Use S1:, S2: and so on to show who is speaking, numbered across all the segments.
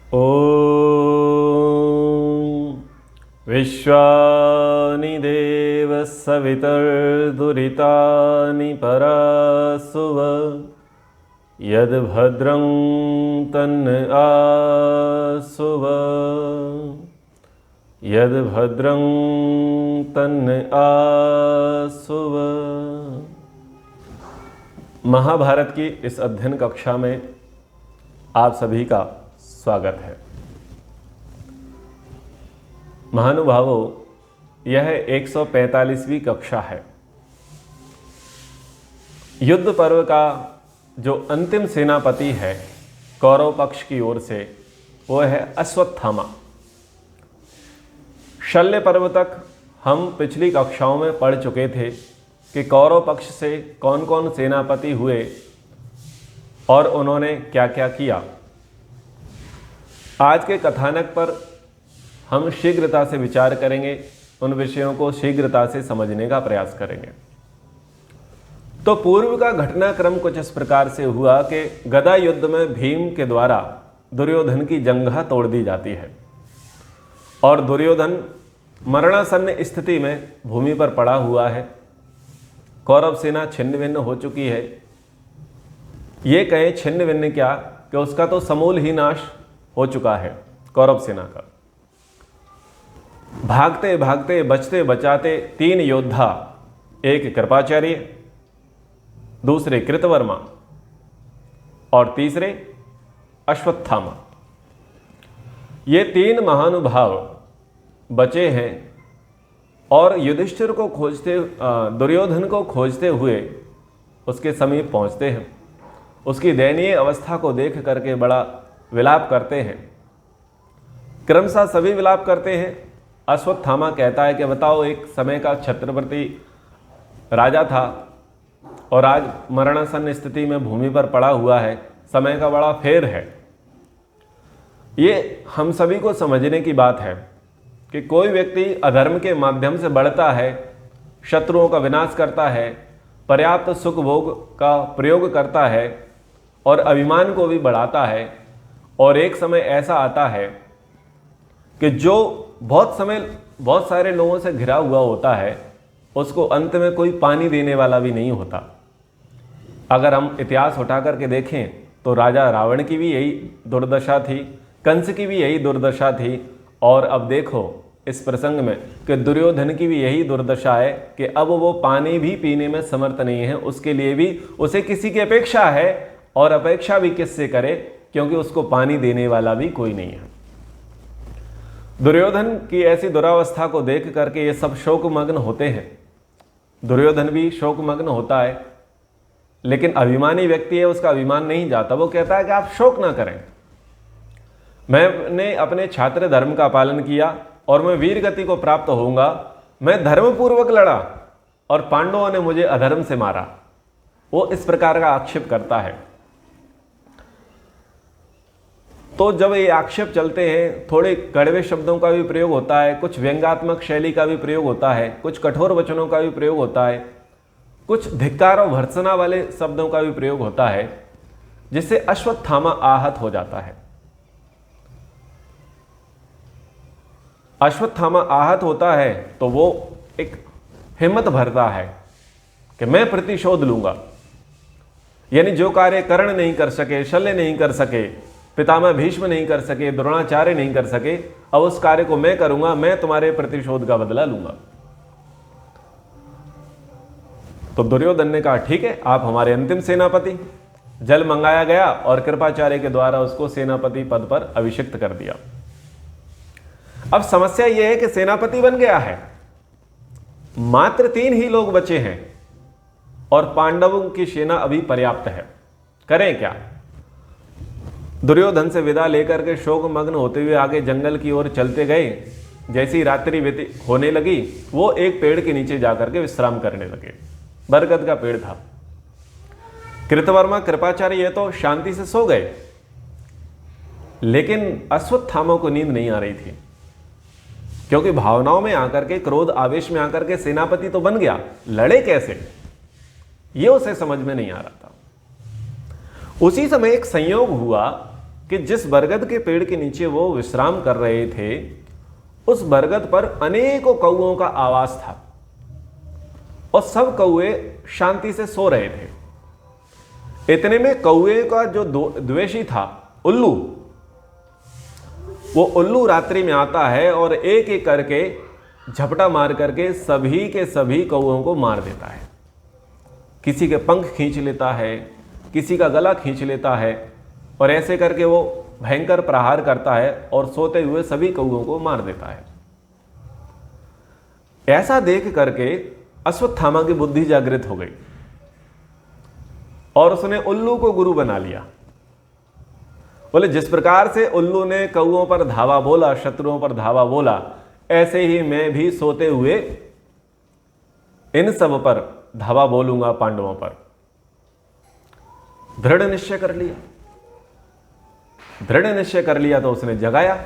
S1: ॐ विश्वानि देव सवितर्दुरितानि परासुव यद्भद्रं तन्न आसुव यद्भद्रं तन्न आसुव। महाभारत की इस अध्ययन कक्षा में आप सभी का स्वागत है। महानुभावों, यह 145वीं कक्षा है। युद्ध पर्व का जो अंतिम सेनापति है कौरव पक्ष की ओर से, वो है अश्वत्थामा। शल्य पर्व तक हम पिछली कक्षाओं में पढ़ चुके थे कि कौरव पक्ष से कौन कौन सेनापति हुए और उन्होंने क्या क्या किया। आज के कथानक पर हम शीघ्रता से विचार करेंगे, उन विषयों को शीघ्रता से समझने का प्रयास करेंगे। तो पूर्व का घटनाक्रम कुछ इस प्रकार से हुआ कि गदा युद्ध में भीम के द्वारा दुर्योधन की जंघा तोड़ दी जाती है और दुर्योधन मरणासन्न स्थिति में भूमि पर पड़ा हुआ है। कौरव सेना छिन्न भिन्न हो चुकी है। ये कहें छिन्न भिन्न क्या कि उसका तो समूल ही नाश हो चुका है कौरव सेना का। भागते भागते बचते बचाते तीन योद्धा, एक कृपाचार्य, दूसरे कृतवर्मा और तीसरे अश्वत्थामा, ये तीन महानुभाव बचे हैं और युधिष्ठिर को खोजते, दुर्योधन को खोजते हुए उसके समीप पहुंचते हैं। उसकी दयनीय अवस्था को देख करके बड़ा विलाप करते हैं। क्रमशः सभी विलाप करते हैं। अश्वत्थामा कहता है कि बताओ, एक समय का छत्रवर्ती राजा था और आज मरणासन्न स्थिति में भूमि पर पड़ा हुआ है। समय का बड़ा फेर है। ये हम सभी को समझने की बात है कि कोई व्यक्ति अधर्म के माध्यम से बढ़ता है, शत्रुओं का विनाश करता है, पर्याप्त सुख भोग का प्रयोग करता है और अभिमान को भी बढ़ाता है, और एक समय ऐसा आता है कि जो बहुत सारे लोगों से घिरा हुआ होता है, उसको अंत में कोई पानी देने वाला भी नहीं होता। अगर हम इतिहास उठा करके देखें तो राजा रावण की भी यही दुर्दशा थी, कंस की भी यही दुर्दशा थी, और अब देखो इस प्रसंग में कि दुर्योधन की भी यही दुर्दशा है कि अब वो पानी भी पीने में समर्थ नहीं है। उसके लिए भी उसे किसी की अपेक्षा है, और अपेक्षा भी किससे करे, क्योंकि उसको पानी देने वाला भी कोई नहीं है। दुर्योधन की ऐसी दुरावस्था को देख करके ये सब शोकमग्न होते हैं। दुर्योधन भी शोकमग्न होता है, लेकिन अभिमानी व्यक्ति है, उसका अभिमान नहीं जाता। वो कहता है कि आप शोक ना करें, मैंने अपने छात्र धर्म का पालन किया और मैं वीर गति को प्राप्त होऊंगा। मैं धर्मपूर्वक लड़ा और पांडवों ने मुझे अधर्म से मारा। वो इस प्रकार का आक्षेप करता है। तो जब ये आक्षेप चलते हैं, थोड़े कड़वे शब्दों का भी प्रयोग होता है, कुछ व्यंग्यात्मक शैली का भी प्रयोग होता है, कुछ कठोर वचनों का भी प्रयोग होता है, कुछ धिक्कार और भर्त्सना वाले शब्दों का भी प्रयोग होता है, जिससे अश्वत्थामा आहत हो जाता है। अश्वत्थामा आहत होता है तो वो एक हिम्मत भरता है कि मैं प्रतिशोध लूंगा। यानी जो कार्य कर्ण नहीं कर सके, शल्य नहीं कर सके, पितामह भीष्म नहीं कर सके, द्रोणाचार्य नहीं कर सके, अब उस कार्य को मैं करूंगा, मैं तुम्हारे प्रतिशोध का बदला लूंगा। तो दुर्योधन ने कहा ठीक है, आप हमारे अंतिम सेनापति। जल मंगाया गया और कृपाचार्य के द्वारा उसको सेनापति पद पर अभिषिक्त कर दिया। अब समस्या यह है कि सेनापति बन गया है, मात्र 3 ही लोग बचे हैं और पांडवों की सेना अभी पर्याप्त है। करें क्या? दुर्योधन से विदा लेकर के शोकमग्न होते हुए आगे जंगल की ओर चलते गए। जैसी रात्रि व्यतीत होने लगी, वो एक पेड़ के नीचे जाकर के विश्राम करने लगे। बरगद का पेड़ था। कृतवर्मा कृपाचार्य ये तो शांति से सो गए, लेकिन अश्वत्थामा को नींद नहीं आ रही थी, क्योंकि भावनाओं में आकर के, क्रोध आवेश में आकर के सेनापति तो बन गया, लड़े कैसे ये उसे समझ में नहीं आ रहा था। उसी समय एक संयोग हुआ कि जिस बरगद के पेड़ के नीचे वो विश्राम कर रहे थे, उस बरगद पर अनेकों कौओं का आवाज था और सब कौए शांति से सो रहे थे। इतने में कौए का जो द्वेषी था उल्लू, वो उल्लू रात्रि में आता है और एक एक करके झपटा मार करके सभी के सभी कौओं को मार देता है। किसी के पंख खींच लेता है, किसी का गला खींच लेता है और ऐसे करके वो भयंकर प्रहार करता है और सोते हुए सभी कौओं को मार देता है। ऐसा देख करके अश्वत्थामा की बुद्धि जागृत हो गई और उसने उल्लू को गुरु बना लिया। बोले जिस प्रकार से उल्लू ने कौओं पर धावा बोला, शत्रुओं पर धावा बोला, ऐसे ही मैं भी सोते हुए इन सब पर धावा बोलूंगा, पांडवों पर। दृढ़ निश्चय कर लिया। दृढ़ निश्चय कर लिया तो उसने जगाया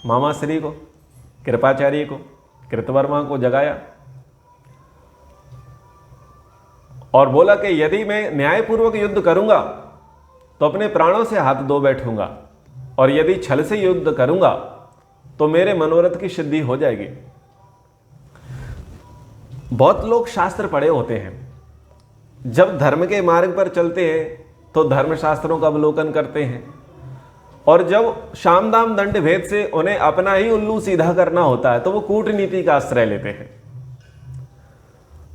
S1: मामाश्री को, कृपाचार्य को, कृतवर्मा को जगाया और बोला कि यदि मैं न्यायपूर्वक युद्ध करूंगा तो अपने प्राणों से हाथ धो बैठूंगा और यदि छल से युद्ध करूंगा तो मेरे मनोरथ की सिद्धि हो जाएगी। बहुत लोग शास्त्र पढ़े होते हैं, जब धर्म के मार्ग पर चलते हैं तो धर्मशास्त्रों का अवलोकन करते हैं और जब शाम दाम दंड भेद से उन्हें अपना ही उल्लू सीधा करना होता है तो वो कूटनीति का आश्रय लेते हैं।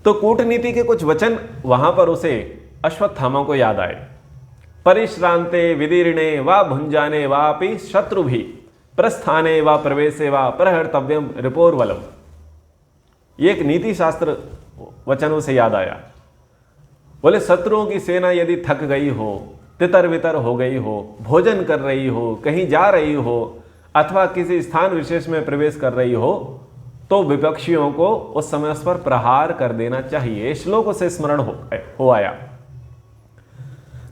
S1: तो कूटनीति के कुछ वचन वहां पर उसे अश्वत्थामा को याद आए। परिश्रांते विदीर्णे वा भुंजाने वापि शत्रु भी प्रस्थाने वा प्रवेशे वा प्रहर्तव्यम रिपोर्वलम। ये एक नीति शास्त्र वचनों से याद आया। बोले शत्रुओं की सेना यदि थक गई हो, तितर बितर हो गई हो, भोजन कर रही हो, कहीं जा रही हो अथवा किसी स्थान विशेष में प्रवेश कर रही हो तो विपक्षियों को उस समय उस पर प्रहार कर देना चाहिए। श्लोक से स्मरण हो आया।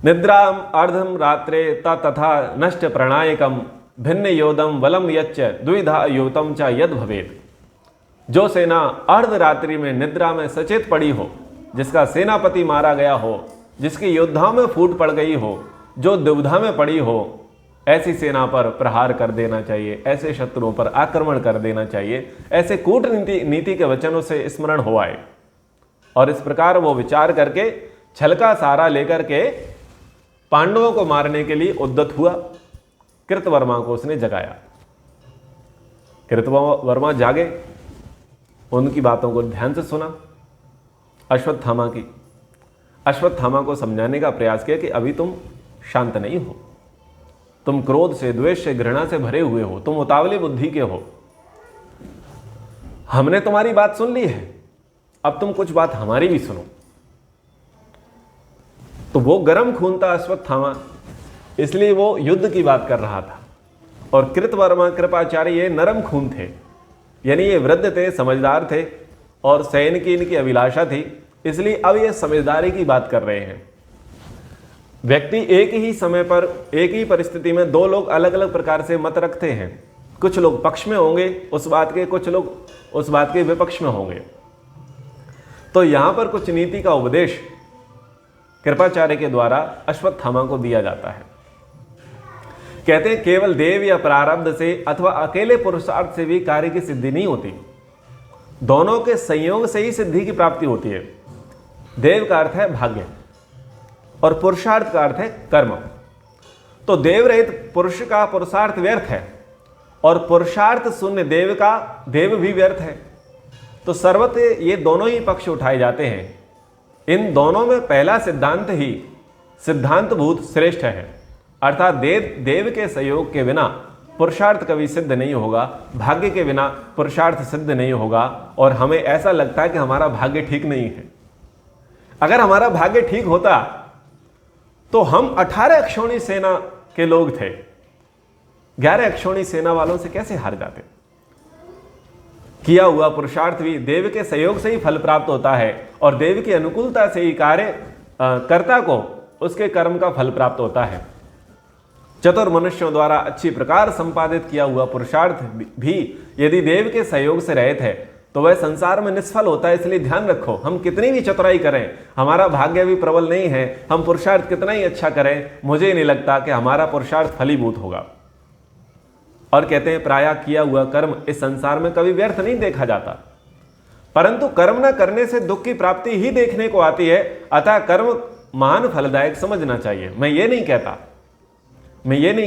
S1: निद्राम अर्धम रात्रे तथा नष्ट प्रणायकम भिन्न योदम वलम यच्च द्विधा योतम च यद भवेत। जो सेना अर्धरात्रि में निद्रा में सचेत पड़ी हो, जिसका सेनापति मारा गया हो, जिसकी योद्धाओं में फूट पड़ गई हो, जो दुविधा में पड़ी हो, ऐसी सेना पर प्रहार कर देना चाहिए, ऐसे शत्रुओं पर आक्रमण कर देना चाहिए। ऐसे कूटनीति के वचनों से स्मरण हो आए और इस प्रकार वो विचार करके छल का सहारा लेकर के पांडवों को मारने के लिए उद्यत हुआ। कृतवर्मा को उसने जगाया। कृतवर्मा जागे, उनकी बातों को ध्यान से सुना अश्वत्थामा की। अश्वत्थामा को समझाने का प्रयास किया कि अभी तुम शांत नहीं हो, तुम क्रोध से, द्वेष से, घृणा से भरे हुए हो, तुम उतावली बुद्धि के हो। हमने तुम्हारी बात सुन ली है, अब तुम कुछ बात हमारी भी सुनो। तो वो गर्म खून था अश्वत्थामा, इसलिए वो युद्ध की बात कर रहा था और कृतवर्मा कृपाचार्य ये नरम खून थे, यानी ये वृद्ध थे, समझदार थे और सैन्य की इनकी अभिलाषा थी, इसलिए अब ये समझदारी की बात कर रहे हैं। व्यक्ति एक ही समय पर एक ही परिस्थिति में दो लोग अलग अलग प्रकार से मत रखते हैं। कुछ लोग पक्ष में होंगे उस बात के, कुछ लोग उस बात के विपक्ष में होंगे। तो यहां पर कुछ नीति का उपदेश कृपाचार्य के द्वारा अश्वत्थामा को दिया जाता है। कहते हैं केवल देव या प्रारब्ध से अथवा अकेले पुरुषार्थ से भी कार्य की सिद्धि नहीं होती, दोनों के संयोग से ही सिद्धि की प्राप्ति होती है। देव का अर्थ है भाग्य और पुरुषार्थ का अर्थ है कर्म। तो देव रहित पुरुष का पुरुषार्थ व्यर्थ है और पुरुषार्थ शून्य देव का देव भी व्यर्थ है। तो सर्वत्र ये दोनों ही पक्ष उठाए जाते हैं। इन दोनों में पहला सिद्धांत ही सिद्धांतभूत श्रेष्ठ है, अर्थात देव के सहयोग के बिना पुरुषार्थ कभी सिद्ध नहीं होगा, भाग्य के बिना पुरुषार्थ सिद्ध नहीं होगा। और हमें ऐसा लगता है कि हमारा भाग्य ठीक नहीं है। अगर हमारा भाग्य ठीक होता तो हम 18 अक्षौणी सेना के लोग थे, 11 अक्षौणी सेना वालों से कैसे हार जाते। किया हुआ पुरुषार्थ भी देव के सहयोग से ही फल प्राप्त होता है और देव की अनुकूलता से ही कार्य कर्ता को उसके कर्म का फल प्राप्त होता है। चतुर मनुष्यों द्वारा अच्छी प्रकार संपादित किया हुआ पुरुषार्थ भी यदि देव के सहयोग से रहित है तो वह संसार में निष्फल होता है। इसलिए ध्यान रखो, हम कितनी भी चतुराई करें, हमारा भाग्य भी प्रबल नहीं है, हम पुरुषार्थ कितना ही अच्छा करें, मुझे नहीं लगता कि हमारा पुरुषार्थ फलीभूत होगा। और कहते हैं प्रायः किया हुआ कर्म इस संसार में कभी व्यर्थ नहीं देखा जाता, परंतु कर्म न करने से दुख की प्राप्ति ही देखने को आती है। अतः कर्म महान फलदायक समझना चाहिए। मैं ये नहीं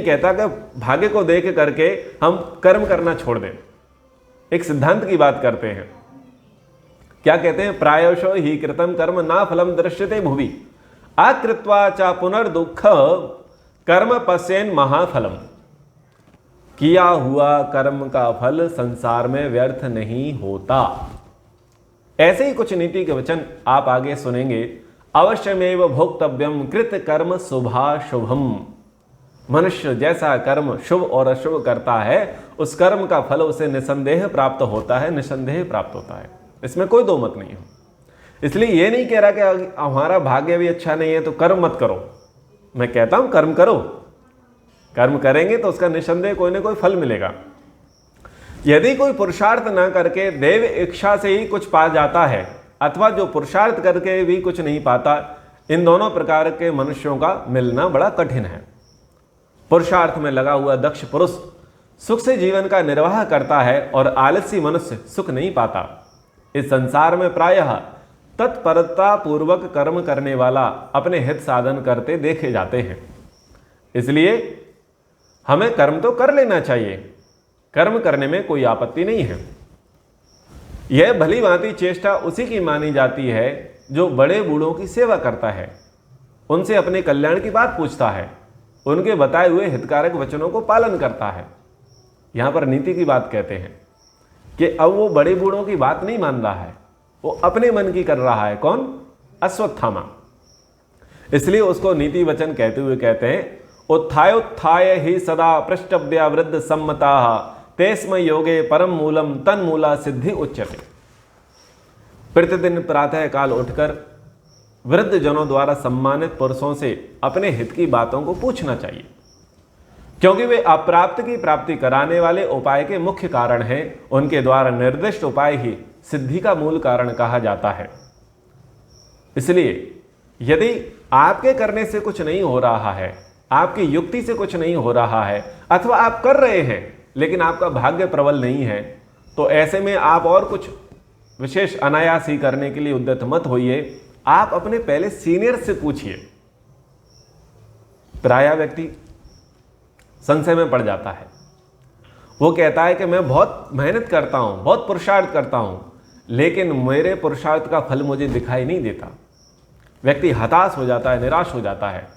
S1: कहता कि भाग्य को देख करके हम कर्म करना छोड़ दें। एक सिद्धांत की बात करते हैं, क्या कहते हैं, प्रायशो ही कृतम कर्म ना फलम दृश्यते भुवि आकृत्वा चा पुनर्दुख कर्म पश्येन महाफलम। किया हुआ कर्म का फल संसार में व्यर्थ नहीं होता। ऐसे ही कुछ नीति के वचन आप आगे सुनेंगे। अवश्यमेव भोक्तव्यम कृत कर्म शुभाशुभम। मनुष्य जैसा कर्म शुभ और अशुभ करता है, उस कर्म का फल उसे निसंदेह प्राप्त होता है, निसंदेह प्राप्त होता है। इसमें कोई दो मत नहीं है। इसलिए यह नहीं कह रहा कि हमारा भाग्य भी अच्छा नहीं है तो कर्म मत करो। मैं कहता हूं कर्म करो, कर्म करेंगे तो उसका निसंदेह कोई ना कोई फल मिलेगा। यदि कोई पुरुषार्थ न करके देव इच्छा से ही कुछ पा जाता है, अथवा जो पुरुषार्थ करके भी कुछ नहीं पाता, इन दोनों प्रकार के मनुष्यों का मिलना बड़ा कठिन है। पुरुषार्थ में लगा हुआ दक्ष पुरुष सुख से जीवन का निर्वाह करता है और आलसी मनुष्य सुख नहीं पाता। इस संसार में प्रायः तत्परता पूर्वक कर्म करने वाला अपने हित साधन करते देखे जाते हैं। इसलिए हमें कर्म तो कर लेना चाहिए, कर्म करने में कोई आपत्ति नहीं है। यह भली भांति चेष्टा उसी की मानी जाती है जो बड़े बूढ़ों की सेवा करता है, उनसे अपने कल्याण की बात पूछता है, उनके बताए हुए हितकारक वचनों को पालन करता है। यहां पर नीति की बात कहते हैं कि अब वो बड़े बूढ़ों की बात नहीं मान रहा है, वो अपने मन की कर रहा है। कौन? अश्वत्थामा। इसलिए उसको नीति वचन कहते हुए कहते हैं, उत्थाय ही सदा पृष्ठव्या वृद्ध सम्मता तेस्म योगे परम मूलम तन मूला सिद्धि उच्यते। प्रतिदिन प्रातः काल उठकर वृद्ध जनों द्वारा सम्मानित पुरुषों से अपने हित की बातों को पूछना चाहिए, क्योंकि वे अप्राप्त की प्राप्ति कराने वाले उपाय के मुख्य कारण हैं। उनके द्वारा निर्दिष्ट उपाय ही सिद्धि का मूल कारण कहा जाता है। इसलिए यदि आपके करने से कुछ नहीं हो रहा है, आपकी युक्ति से कुछ नहीं हो रहा है, अथवा आप कर रहे हैं लेकिन आपका भाग्य प्रबल नहीं है, तो ऐसे में आप और कुछ विशेष अनायास ही करने के लिए उद्यत मत होइए। आप अपने पहले सीनियर से पूछिए। प्रायः व्यक्ति संशय में पड़ जाता है। वो कहता है कि मैं बहुत मेहनत करता हूं, बहुत पुरुषार्थ करता हूं, लेकिन मेरे पुरुषार्थ का फल मुझे दिखाई नहीं देता। व्यक्ति हताश हो जाता है, निराश हो जाता है,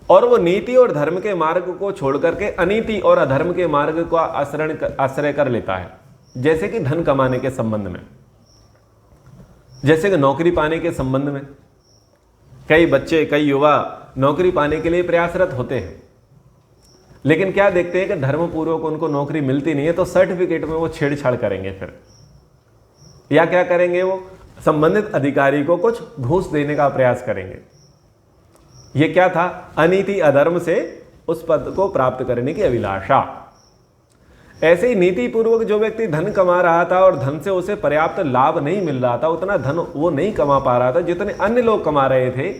S1: और वो नीति और धर्म के मार्ग को छोड़कर के अनीति और अधर्म के मार्ग का आश्रय कर लेता है। जैसे कि धन कमाने के संबंध में, जैसे कि नौकरी पाने के संबंध में, कई बच्चे, कई युवा नौकरी पाने के लिए प्रयासरत होते हैं, लेकिन क्या देखते हैं कि धर्मपूर्वक उनको नौकरी मिलती नहीं है, तो सर्टिफिकेट में वो छेड़छाड़ करेंगे फिर, या क्या करेंगे, वो संबंधित अधिकारी को कुछ घूस देने का प्रयास करेंगे। ये क्या था? अनीति अधर्म से उस पद को प्राप्त करने की अभिलाषा। ऐसे ही नीति पूर्वक जो व्यक्ति धन कमा रहा था और धन से उसे पर्याप्त लाभ नहीं मिल रहा था, उतना धन वो नहीं कमा पा रहा था जितने अन्य लोग कमा रहे थे,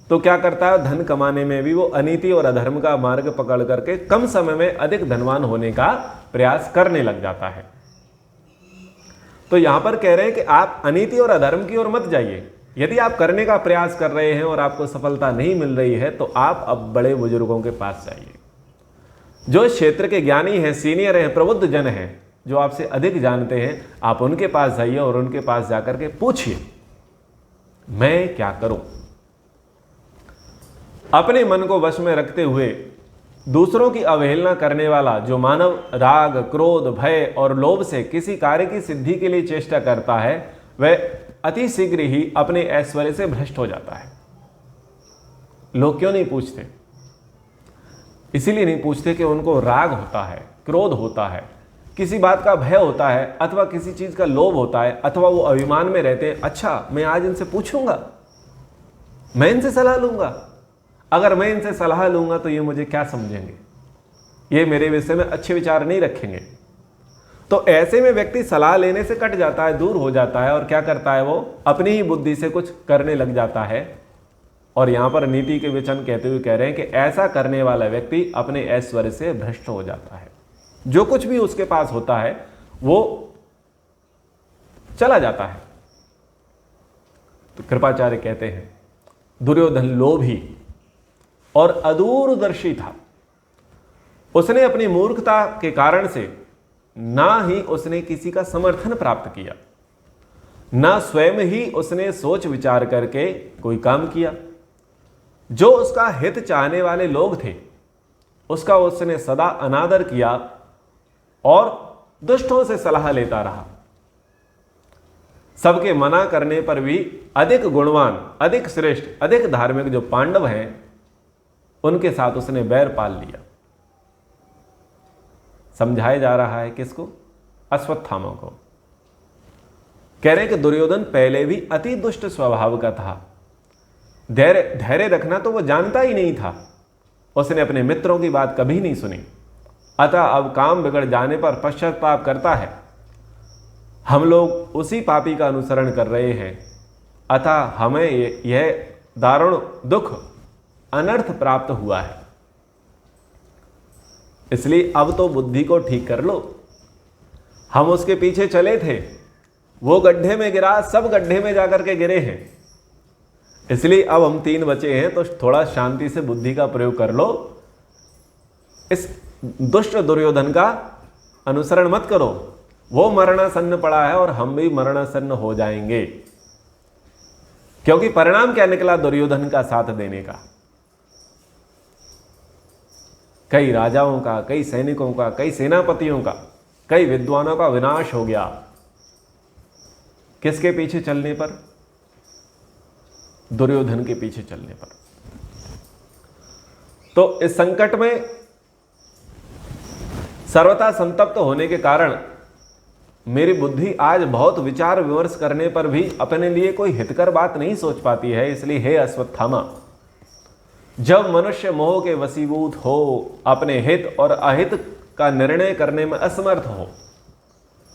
S1: तो क्या करता है? धन कमाने में भी वो अनीति और अधर्म का मार्ग पकड़ करके कम समय में अधिक धनवान होने का प्रयास करने लग जाता है। तो यहां पर कह रहे हैं कि आप अनीति और अधर्म की ओर मत जाइए। यदि आप करने का प्रयास कर रहे हैं और आपको सफलता नहीं मिल रही है, तो आप अब बड़े बुजुर्गों के पास जाइए, जो इस क्षेत्र के ज्ञानी हैं, सीनियर हैं, प्रबुद्ध जन हैं, जो आपसे अधिक जानते हैं। आप उनके पास जाइए और उनके पास जाकर के पूछिए, मैं क्या करूं। अपने मन को वश में रखते हुए दूसरों की अवहेलना करने वाला जो मानव राग, क्रोध, भय और लोभ से किसी कार्य की सिद्धि के लिए चेष्टा करता है, वह अति शीघ्र ही अपने ऐश्वर्य से भ्रष्ट हो जाता है। लोग क्यों नहीं पूछते? इसीलिए नहीं पूछते कि उनको राग होता है, क्रोध होता है, किसी बात का भय होता है, अथवा किसी चीज का लोभ होता है, अथवा वो अभिमान में रहते हैं। अच्छा, मैं आज इनसे पूछूंगा, मैं इनसे सलाह लूंगा, अगर मैं इनसे सलाह लूंगा तो ये मुझे क्या समझेंगे, ये मेरे विषय में अच्छे विचार नहीं रखेंगे। तो ऐसे में व्यक्ति सलाह लेने से कट जाता है, दूर हो जाता है और क्या करता है, वो अपनी ही बुद्धि से कुछ करने लग जाता है। और यहां पर नीति के वचन कहते हुए कह रहे हैं कि ऐसा करने वाला व्यक्ति अपने ऐश्वर्य से भ्रष्ट हो जाता है। जो कुछ भी उसके पास होता है वो चला जाता है। तो कृपाचार्य कहते हैं दुर्योधन लोभी और अदूरदर्शी था। उसने अपनी मूर्खता के कारण से ना ही उसने किसी का समर्थन प्राप्त किया, ना स्वयं ही उसने सोच विचार करके कोई काम किया। जो उसका हित चाहने वाले लोग थे उसका उसने सदा अनादर किया और दुष्टों से सलाह लेता रहा। सबके मना करने पर भी अधिक गुणवान, अधिक श्रेष्ठ, अधिक धार्मिक जो पांडव हैं उनके साथ उसने बैर पाल लिया। समझाया जा रहा है किसको? अश्वत्थामा को। कह रहे हैं कि दुर्योधन पहले भी अति दुष्ट स्वभाव का था। धैर्य रखना तो वो जानता ही नहीं था। उसने अपने मित्रों की बात कभी नहीं सुनी। अतः अब काम बिगड़ जाने पर पश्चाताप करता है। हम लोग उसी पापी का अनुसरण कर रहे हैं, अतः हमें यह दारुण दुख, अनर्थ प्राप्त हुआ है। इसलिए अब तो बुद्धि को ठीक कर लो। हम उसके पीछे चले थे, वो गड्ढे में गिरा, सब गड्ढे में जाकर के गिरे हैं। इसलिए अब हम 3 बचे हैं, तो थोड़ा शांति से बुद्धि का प्रयोग कर लो। इस दुष्ट दुर्योधन का अनुसरण मत करो। वो मरणासन्न पड़ा है और हम भी मरणासन्न हो जाएंगे। क्योंकि परिणाम क्या निकला दुर्योधन का साथ देने का? कई राजाओं का, कई सैनिकों का, कई सेनापतियों का, कई विद्वानों का विनाश हो गया। किसके पीछे चलने पर? दुर्योधन के पीछे चलने पर। तो इस संकट में सर्वथा संतप्त होने के कारण मेरी बुद्धि आज बहुत विचार विमर्श करने पर भी अपने लिए कोई हितकर बात नहीं सोच पाती है। इसलिए हे अश्वत्थामा, जब मनुष्य मोह के वशीभूत हो, अपने हित और अहित का निर्णय करने में असमर्थ हो,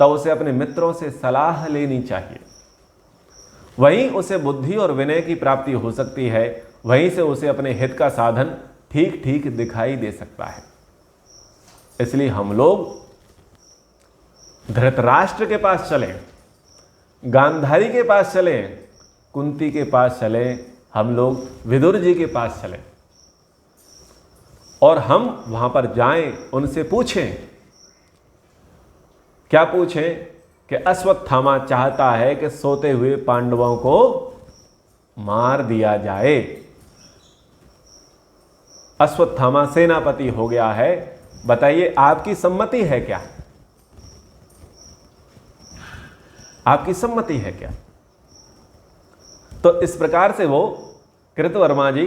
S1: तब उसे अपने मित्रों से सलाह लेनी चाहिए। वहीं उसे बुद्धि और विनय की प्राप्ति हो सकती है। वहीं से उसे अपने हित का साधन ठीक ठीक दिखाई दे सकता है। इसलिए हम लोग धृतराष्ट्र के पास चलें, गांधारी के पास चलें, कुंती के पास चलें, हम लोग विदुर जी के पास चलें और हम वहां पर जाएं, उनसे पूछें। क्या पूछें? कि अश्वत्थामा चाहता है कि सोते हुए पांडवों को मार दिया जाए। अश्वत्थामा सेनापति हो गया है, बताइए आपकी सम्मति है क्या? आपकी सम्मति है क्या? तो इस प्रकार से वो कृतवर्मा जी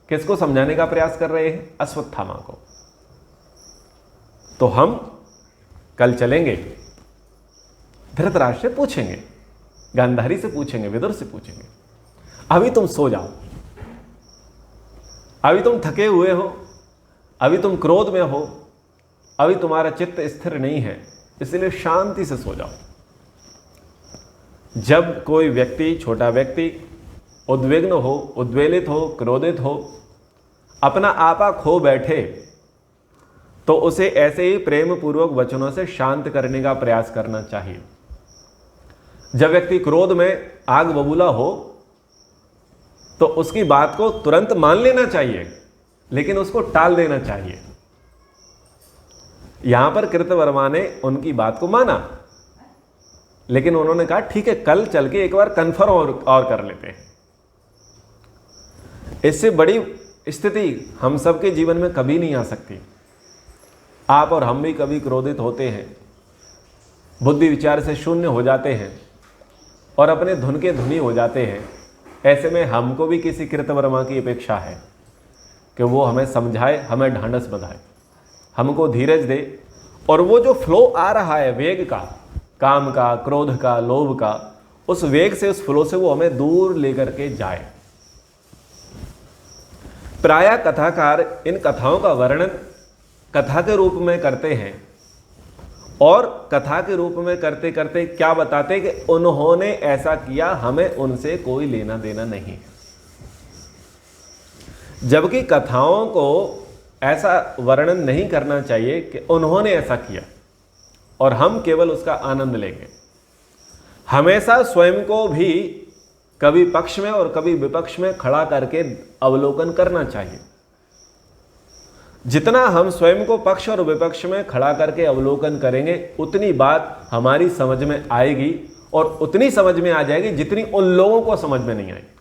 S1: किसको समझाने का प्रयास कर रहे हैं? अश्वत्थामा को। तो हम कल चलेंगे, धृतराष्ट्र से पूछेंगे, गांधारी से पूछेंगे, विदुर से पूछेंगे। अभी तुम सो जाओ, अभी तुम थके हुए हो, अभी तुम क्रोध में हो, अभी तुम्हारा चित्त स्थिर नहीं है, इसलिए शांति से सो जाओ। जब कोई व्यक्ति, छोटा व्यक्ति उद्विग्न हो, उद्वेलित हो, क्रोधित हो, अपना आपा खो बैठे, तो उसे ऐसे ही प्रेम पूर्वक वचनों से शांत करने का प्रयास करना चाहिए। जब व्यक्ति क्रोध में आग बबूला हो तो उसकी बात को तुरंत मान लेना चाहिए, लेकिन उसको टाल देना चाहिए। यहां पर कृतवर्मा ने उनकी बात को माना, लेकिन उन्होंने कहा ठीक है, कल चल के एक बार कन्फर्म और कर लेते हैं। इससे बड़ी स्थिति हम सबके जीवन में कभी नहीं आ सकती। आप और हम भी कभी क्रोधित होते हैं, बुद्धि विचार से शून्य हो जाते हैं और अपने धुन के धुनी हो जाते हैं। ऐसे में हमको भी किसी कृतवर्मा की अपेक्षा है कि वो हमें समझाए, हमें ढांढस बंधाए, हमको धीरज दे, और वो जो फ्लो आ रहा है वेग का, काम का, क्रोध का, लोभ का, उस वेग से, उस फ्लो से वो हमें दूर लेकर के जाए। प्रायः कथाकार इन कथाओं का वर्णन कथा के रूप में करते हैं और कथा के रूप में करते करते क्या बताते कि उन्होंने ऐसा किया, हमें उनसे कोई लेना देना नहीं। जबकि कथाओं को ऐसा वर्णन नहीं करना चाहिए कि उन्होंने ऐसा किया और हम केवल उसका आनंद लेंगे। हमेशा स्वयं को भी कभी पक्ष में और कभी विपक्ष में खड़ा करके अवलोकन करना चाहिए। जितना हम स्वयं को पक्ष और विपक्ष में खड़ा करके अवलोकन करेंगे उतनी बात हमारी समझ में आएगी और उतनी समझ में आ जाएगी जितनी उन लोगों को समझ में नहीं आएगी।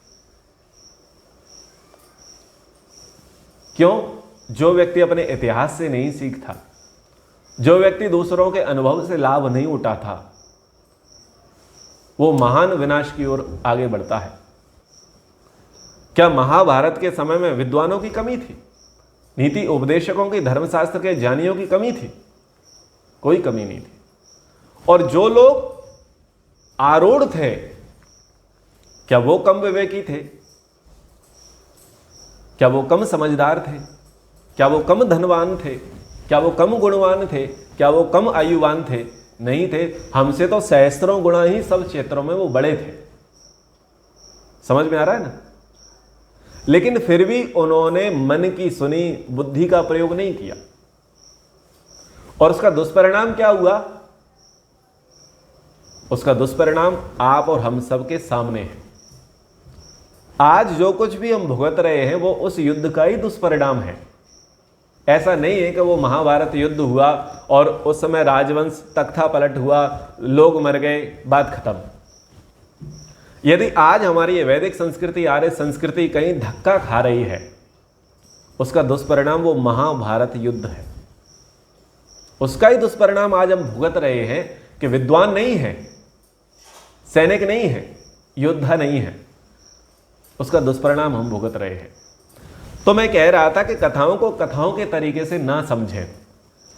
S1: क्यों? जो व्यक्ति अपने इतिहास से नहीं सीखता, जो व्यक्ति दूसरों के अनुभव से लाभ नहीं उठाता, वो महान विनाश की ओर आगे बढ़ता है। क्या महाभारत के समय में विद्वानों की कमी थी? नीति उपदेशकों की, धर्मशास्त्र के ज्ञानियों की कमी थी? कोई कमी नहीं थी। और जो लोग आरूढ़ थे, क्या वो कम विवेकी थे? क्या वो कम समझदार थे? क्या वो कम धनवान थे? क्या वो कम गुणवान थे? क्या वो कम आयुवान थे? नहीं थे। हमसे तो सहस्त्रों गुणा ही सब क्षेत्रों में वो बड़े थे। समझ में आ रहा है ना? लेकिन फिर भी उन्होंने मन की सुनी, बुद्धि का प्रयोग नहीं किया। और उसका दुष्परिणाम क्या हुआ? उसका दुष्परिणाम आप और हम सबके सामने है। आज जो कुछ भी हम भुगत रहे हैं वो उस युद्ध का ही दुष्परिणाम है। ऐसा नहीं है कि वो महाभारत युद्ध हुआ और उस समय राजवंश तख्ता पलट हुआ, लोग मर गए, बात खत्म। यदि आज हमारी वैदिक संस्कृति, आर्य संस्कृति कहीं धक्का खा रही है, उसका दुष्परिणाम वो महाभारत युद्ध है। उसका ही दुष्परिणाम आज हम भुगत रहे हैं कि विद्वान नहीं है, सैनिक नहीं है, योद्धा नहीं है। उसका दुष्परिणाम हम भुगत रहे हैं। तो मैं कह रहा था कि कथाओं को कथाओं के तरीके से ना समझें,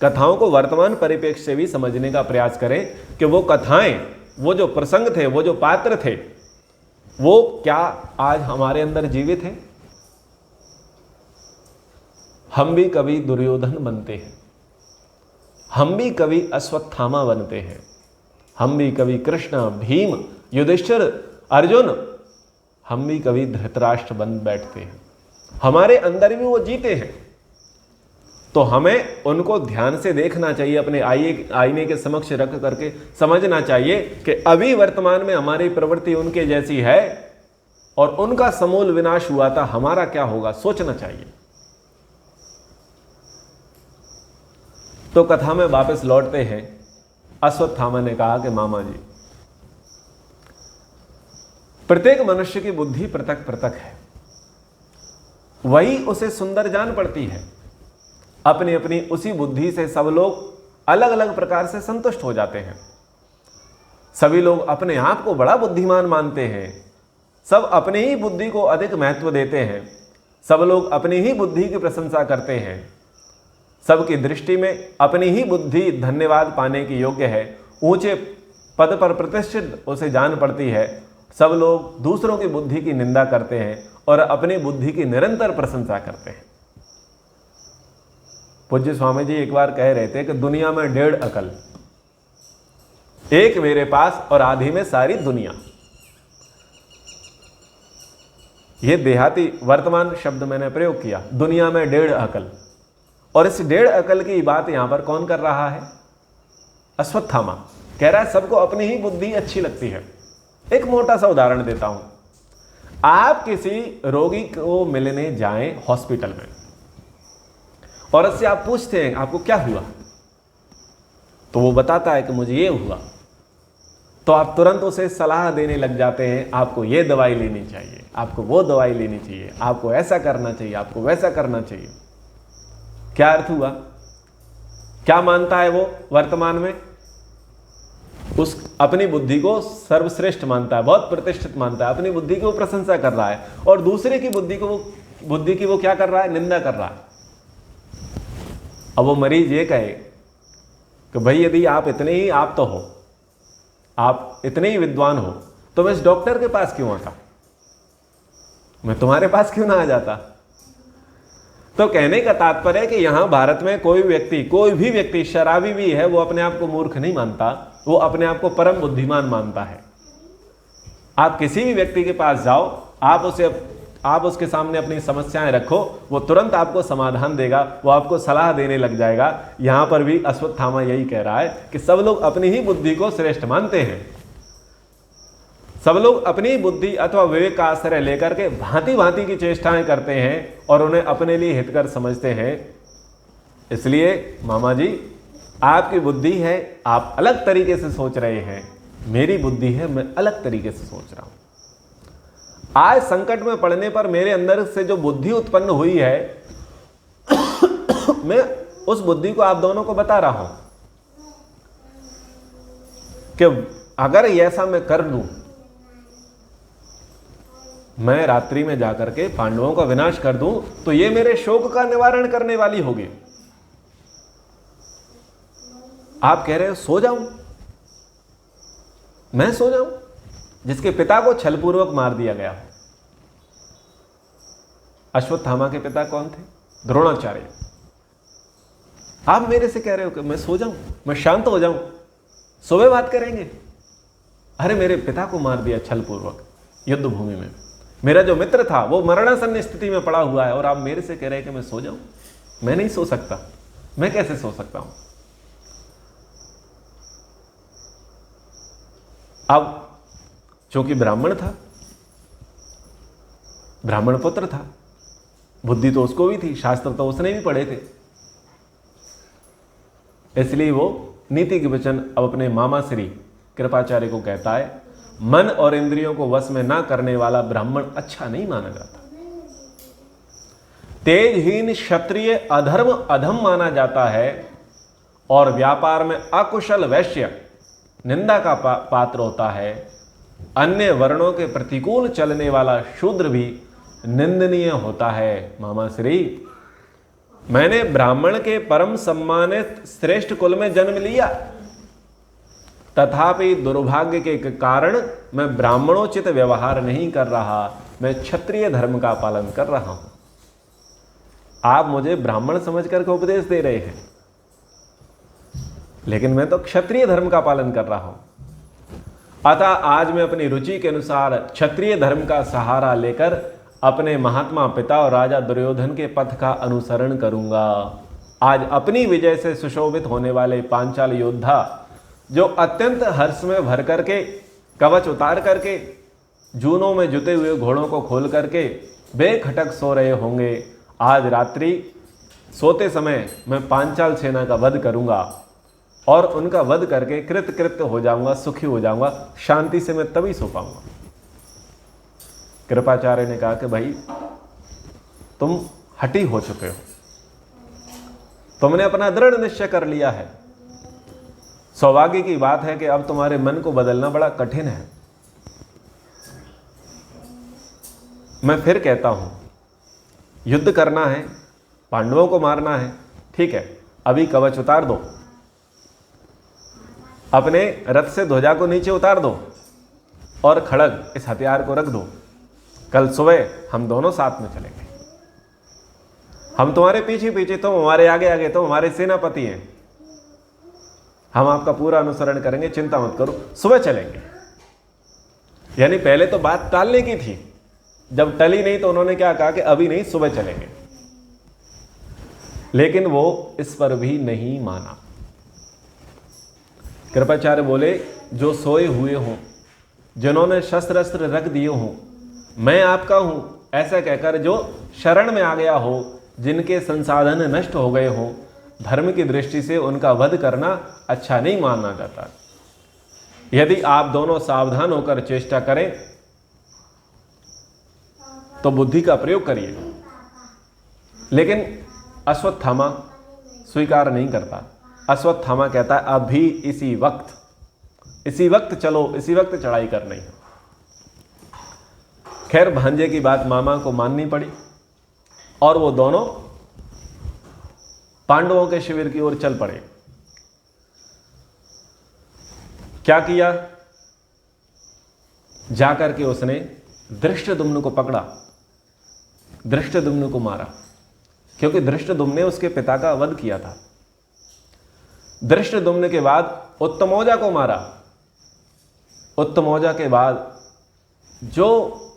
S1: कथाओं को वर्तमान परिप्रेक्ष्य से भी समझने का प्रयास करें कि वो कथाएं, वो जो प्रसंग थे, वो जो पात्र थे, वो क्या आज हमारे अंदर जीवित है? हम भी कभी दुर्योधन बनते हैं, हम भी कभी अश्वत्थामा बनते हैं, हम भी कभी कृष्ण, भीम, युधिष्ठिर, अर्जुन, हम भी कभी धृतराष्ट्र बन बैठते हैं। हमारे अंदर भी वो जीते हैं। तो हमें उनको ध्यान से देखना चाहिए, अपने आईने के समक्ष रख करके समझना चाहिए कि अभी वर्तमान में हमारी प्रवृत्ति उनके जैसी है और उनका समूल विनाश हुआ था, हमारा क्या होगा, सोचना चाहिए। तो कथा में वापस लौटते हैं। अश्वत्थामा ने कहा कि मामा जी, प्रत्येक मनुष्य की बुद्धि पृथक पृथक है, वही उसे सुंदर जान पड़ती है। अपनी अपनी उसी बुद्धि से सब लोग अलग अलग प्रकार से संतुष्ट हो जाते हैं। सभी लोग अपने आप को बड़ा बुद्धिमान मानते हैं, सब अपनी ही बुद्धि को अधिक महत्व देते हैं, सब लोग अपनी ही बुद्धि की प्रशंसा करते हैं। सबकी दृष्टि में अपनी ही बुद्धि धन्यवाद पाने की योग्य है, ऊंचे पद पर प्रतिष्ठित उसे जान पड़ती है। सब लोग दूसरों की बुद्धि की निंदा करते हैं और अपनी बुद्धि की निरंतर प्रशंसा करते हैं। पूज्य स्वामी जी एक बार कह रहे थे कि दुनिया में 1.5 अकल, एक मेरे पास और आधी में सारी दुनिया। यह देहाती वर्तमान शब्द मैंने प्रयोग किया, दुनिया में 1.5 अकल। और इस 1.5 अकल की बात यहां पर कौन कर रहा है? अश्वत्थामा कह रहा है सबको अपनी ही बुद्धि अच्छी लगती है। एक मोटा सा उदाहरण देता हूं। आप किसी रोगी को मिलने जाएं हॉस्पिटल में और उससे आप पूछते हैं आपको क्या हुआ, तो वो बताता है कि मुझे ये हुआ। तो आप तुरंत उसे सलाह देने लग जाते हैं, आपको ये दवाई लेनी चाहिए, आपको वो दवाई लेनी चाहिए, आपको ऐसा करना चाहिए, आपको वैसा करना चाहिए। क्या अर्थ हुआ? क्या मानता है वो वर्तमान में? उस अपनी बुद्धि को सर्वश्रेष्ठ मानता है, बहुत प्रतिष्ठित मानता है, अपनी बुद्धि की वो प्रशंसा कर रहा है और दूसरे की बुद्धि की वो क्या कर रहा है? निंदा कर रहा है। अब वो मरीज ये कहे कि भाई यदि आप इतने ही, आप तो हो, आप इतने ही विद्वान हो, तो मैं इस डॉक्टर के पास क्यों आता, मैं तुम्हारे पास क्यों ना आ जाता। तो कहने का तात्पर्य है कि यहां भारत में कोई भी व्यक्ति शराबी भी है, वो अपने आप को मूर्ख नहीं मानता, वो अपने आप को परम बुद्धिमान मानता है। आप किसी भी व्यक्ति के पास जाओ, आप उसके सामने अपनी समस्याएं रखो, वो तुरंत आपको समाधान देगा, वो आपको सलाह देने लग जाएगा। यहां पर भी अश्वत्थामा यही कह रहा है कि सब लोग अपनी ही बुद्धि को श्रेष्ठ मानते हैं, सब लोग अपनी बुद्धि अथवा विवेक का आश्रय लेकर के भांति भांति की चेष्टाएं करते हैं और उन्हें अपने लिए हितकर समझते हैं। इसलिए मामा जी, आपकी बुद्धि है, आप अलग तरीके से सोच रहे हैं, मेरी बुद्धि है, मैं अलग तरीके से सोच रहा हूं। आज संकट में पड़ने पर मेरे अंदर से जो बुद्धि उत्पन्न हुई है मैं उस बुद्धि को आप दोनों को बता रहा हूं कि अगर ऐसा मैं कर लूं, मैं रात्रि में जाकर के पांडवों का विनाश कर दूं, तो ये मेरे शोक का निवारण करने वाली होगी। आप कह रहे हो सो जाऊं, मैं सो जाऊं, जिसके पिता को छलपूर्वक मार दिया गया हो। अश्वत्थामा के पिता कौन थे? द्रोणाचार्य। आप मेरे से कह रहे हो कि मैं सो जाऊं, मैं शांत हो जाऊं, सुबह बात करेंगे। अरे मेरे पिता को मार दिया छलपूर्वक युद्ध भूमि में, मेरा जो मित्र था वो मरणासन्न स्थिति में पड़ा हुआ है, और आप मेरे से कह रहे हैं कि मैं सो जाऊं। मैं नहीं सो सकता, मैं कैसे सो सकता हूं? अब चूंकि ब्राह्मण था, ब्राह्मण पुत्र था, बुद्धि तो उसको भी थी, शास्त्र तो उसने भी पढ़े थे, इसलिए वो नीति के वचन अब अपने मामा श्री कृपाचार्य को कहता है, मन और इंद्रियों को वश में ना करने वाला ब्राह्मण अच्छा नहीं माना जाता। तेजहीन क्षत्रिय अधर्म अधम माना जाता है, और व्यापार में अकुशल वैश्य निंदा का पात्र होता है। अन्य वर्णों के प्रतिकूल चलने वाला शूद्र भी निंदनीय होता है। मामा श्री, मैंने ब्राह्मण के परम सम्मानित श्रेष्ठ कुल में जन्म लिया, तथापि दुर्भाग्य के कारण मैं ब्राह्मणोचित व्यवहार नहीं कर रहा, मैं क्षत्रिय धर्म का पालन कर रहा हूं। आप मुझे ब्राह्मण समझ करके उपदेश दे रहे हैं, लेकिन मैं तो क्षत्रिय धर्म का पालन कर रहा हूं। अतः आज मैं अपनी रुचि के अनुसार क्षत्रिय धर्म का सहारा लेकर अपने महात्मा पिता और राजा दुर्योधन के पथ का अनुसरण करूंगा। आज अपनी विजय से सुशोभित होने वाले पांचाल योद्धा, जो अत्यंत हर्ष में भर करके कवच उतार करके जूनों में जुते हुए घोड़ों को खोल करके बेखटक सो रहे होंगे, आज रात्रि सोते समय मैं पांचाल सेना का वध करूंगा, और उनका वध करके कृतकृत्य हो जाऊंगा, सुखी हो जाऊंगा, शांति से मैं तभी सो पाऊंगा। कृपाचार्य ने कहा कि भाई तुम हठी हो चुके हो, तुमने अपना दृढ़ निश्चय कर लिया है। सौभाग्य की बात है कि अब तुम्हारे मन को बदलना बड़ा कठिन है। मैं फिर कहता हूं, युद्ध करना है, पांडवों को मारना है, ठीक है, अभी कवच उतार दो, अपने रथ से ध्वजा को नीचे उतार दो और खड़ग इस हथियार को रख दो। कल सुबह हम दोनों साथ में चलेंगे, हम तुम्हारे पीछे पीछे, तुम हमारे आगे आगे, तुम हमारे सेनापति हैं, हम आपका पूरा अनुसरण करेंगे, चिंता मत करो, सुबह चलेंगे। यानी पहले तो बात टालने की थी, जब टली नहीं तो उन्होंने क्या कहा कि अभी नहीं, सुबह चलेंगे। लेकिन वो इस पर भी नहीं माना। कृपाचार्य बोले, जो सोए हुए हों, जिन्होंने शस्त्र अस्त्र रख दिए हों, मैं आपका हूं ऐसा कहकर जो शरण में आ गया हो, जिनके संसाधन नष्ट हो गए हों, धर्म की दृष्टि से उनका वध करना अच्छा नहीं माना जाता। यदि आप दोनों सावधान होकर चेष्टा करें तो बुद्धि का प्रयोग करिए। लेकिन अश्वत्थामा स्वीकार नहीं करता। अश्वत्थामा कहता है अभी इसी वक्त चलो, इसी वक्त चढ़ाई करनी है। खैर भांजे की बात मामा को माननी पड़ी और वो दोनों पांडवों के शिविर की ओर चल पड़े। क्या किया? जाकर के उसने धृष्टद्युम्न को पकड़ा, धृष्टद्युम्न को मारा। क्योंकि धृष्टद्युम्न ने उसके पिता का वध किया था। धृष्टद्युम्न के बाद उत्तमौजा को मारा। उत्तमौजा के बाद जो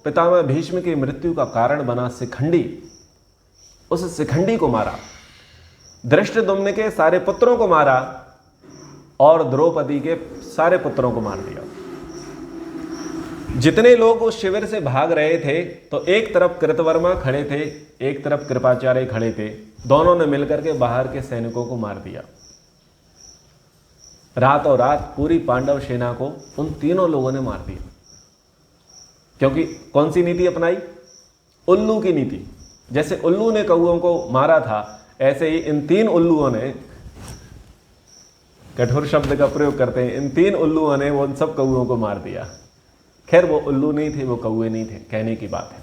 S1: पितामह भीष्म की मृत्यु का कारण बना शिखंडी, उस शिखंडी को मारा। धृष्टद्युम्न के सारे पुत्रों को मारा और द्रौपदी के सारे पुत्रों को मार दिया। जितने लोग उस शिविर से भाग रहे थे तो एक तरफ कृतवर्मा खड़े थे, एक तरफ कृपाचार्य खड़े थे। दोनों ने मिलकर के बाहर के सैनिकों को मार दिया। रातों रात पूरी पांडव सेना को उन तीनों लोगों ने मार दिया। क्योंकि कौन सी नीति अपनाई? उल्लू की नीति। जैसे उल्लू ने कौओं को मारा था, ऐसे ही इन तीन उल्लुओं ने, कठोर शब्द का प्रयोग करते हैं, इन तीन उल्लुओं ने वो उन सब कौओं को मार दिया। खैर वो उल्लू नहीं थे, वो कौए नहीं थे, कहने की बात है।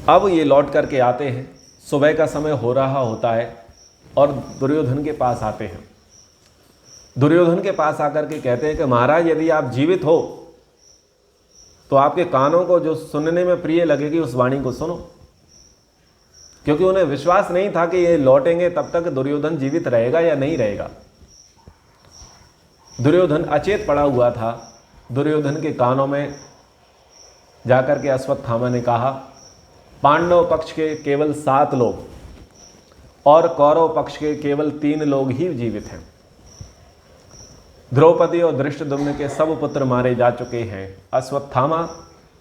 S1: अब ये लौट करके आते हैं, सुबह का समय हो रहा होता है और दुर्योधन के पास आते हैं। दुर्योधन के पास आकर के कहते हैं कि महाराज यदि आप जीवित हो तो आपके कानों को जो सुनने में प्रिय लगेगी उस वाणी को सुनो। क्योंकि उन्हें विश्वास नहीं था कि ये लौटेंगे तब तक दुर्योधन जीवित रहेगा या नहीं रहेगा। दुर्योधन अचेत पड़ा हुआ था। दुर्योधन के कानों में जाकर के अश्वत्थामा ने कहा, पांडव पक्ष के केवल 7 लोग और कौरव पक्ष के केवल 3 लोग ही जीवित हैं। द्रौपदी और धृष्टद्युम्न के सब पुत्र मारे जा चुके हैं। अश्वत्थामा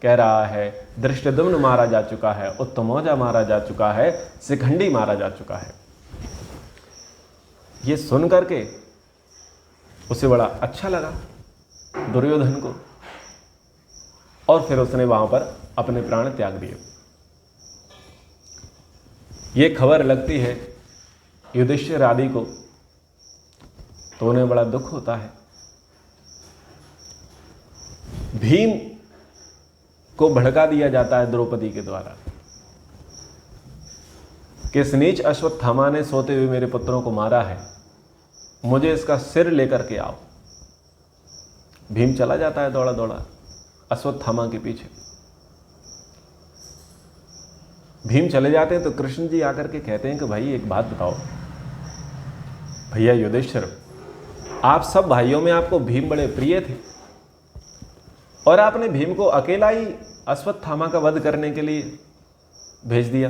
S1: कह रहा है धृष्टद्युम्न मारा जा चुका है, उत्तमौजा मारा जा चुका है, शिखंडी मारा जा चुका है। ये सुन करके उसे बड़ा अच्छा लगा दुर्योधन को, और फिर उसने वहां पर अपने प्राण त्याग दिए। ये खबर लगती है युधिष्ठिर आदि को, तो उन्हें बड़ा दुख होता है। भीम को भड़का दिया जाता है द्रौपदी के द्वारा कि इस नीच अश्वत्थामा ने सोते हुए मेरे पुत्रों को मारा है, मुझे इसका सिर लेकर के आओ। भीम चला जाता है दौड़ा दौड़ा अश्वत्थामा के पीछे। भीम चले जाते हैं तो कृष्ण जी आकर के कहते हैं कि भाई एक बात बताओ, भैया युधिष्ठिर, आप सब भाइयों में आपको भीम बड़े प्रिय थे और आपने भीम को अकेला ही अश्वत्थामा का वध करने के लिए भेज दिया।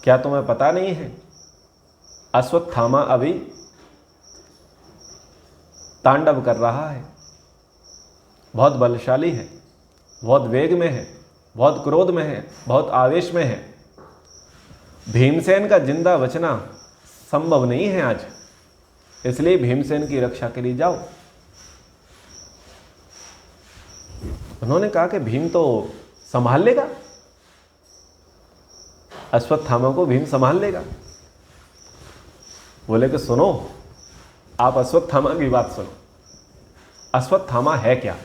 S1: क्या तुम्हें पता नहीं है अश्वत्थामा अभी तांडव कर रहा है, बहुत बलशाली है, बहुत वेग में है, बहुत क्रोध में है, बहुत आवेश में है। भीमसेन का जिंदा बचना संभव नहीं है आज, इसलिए भीमसेन की रक्षा के लिए जाओ। उन्होंने कहा कि भीम तो संभाल लेगा, अश्वत्थामा को भीम संभाल लेगा। बोले कि सुनो, आप अश्वत्थामा की बात सुनो। अश्वत्थामा है क्या?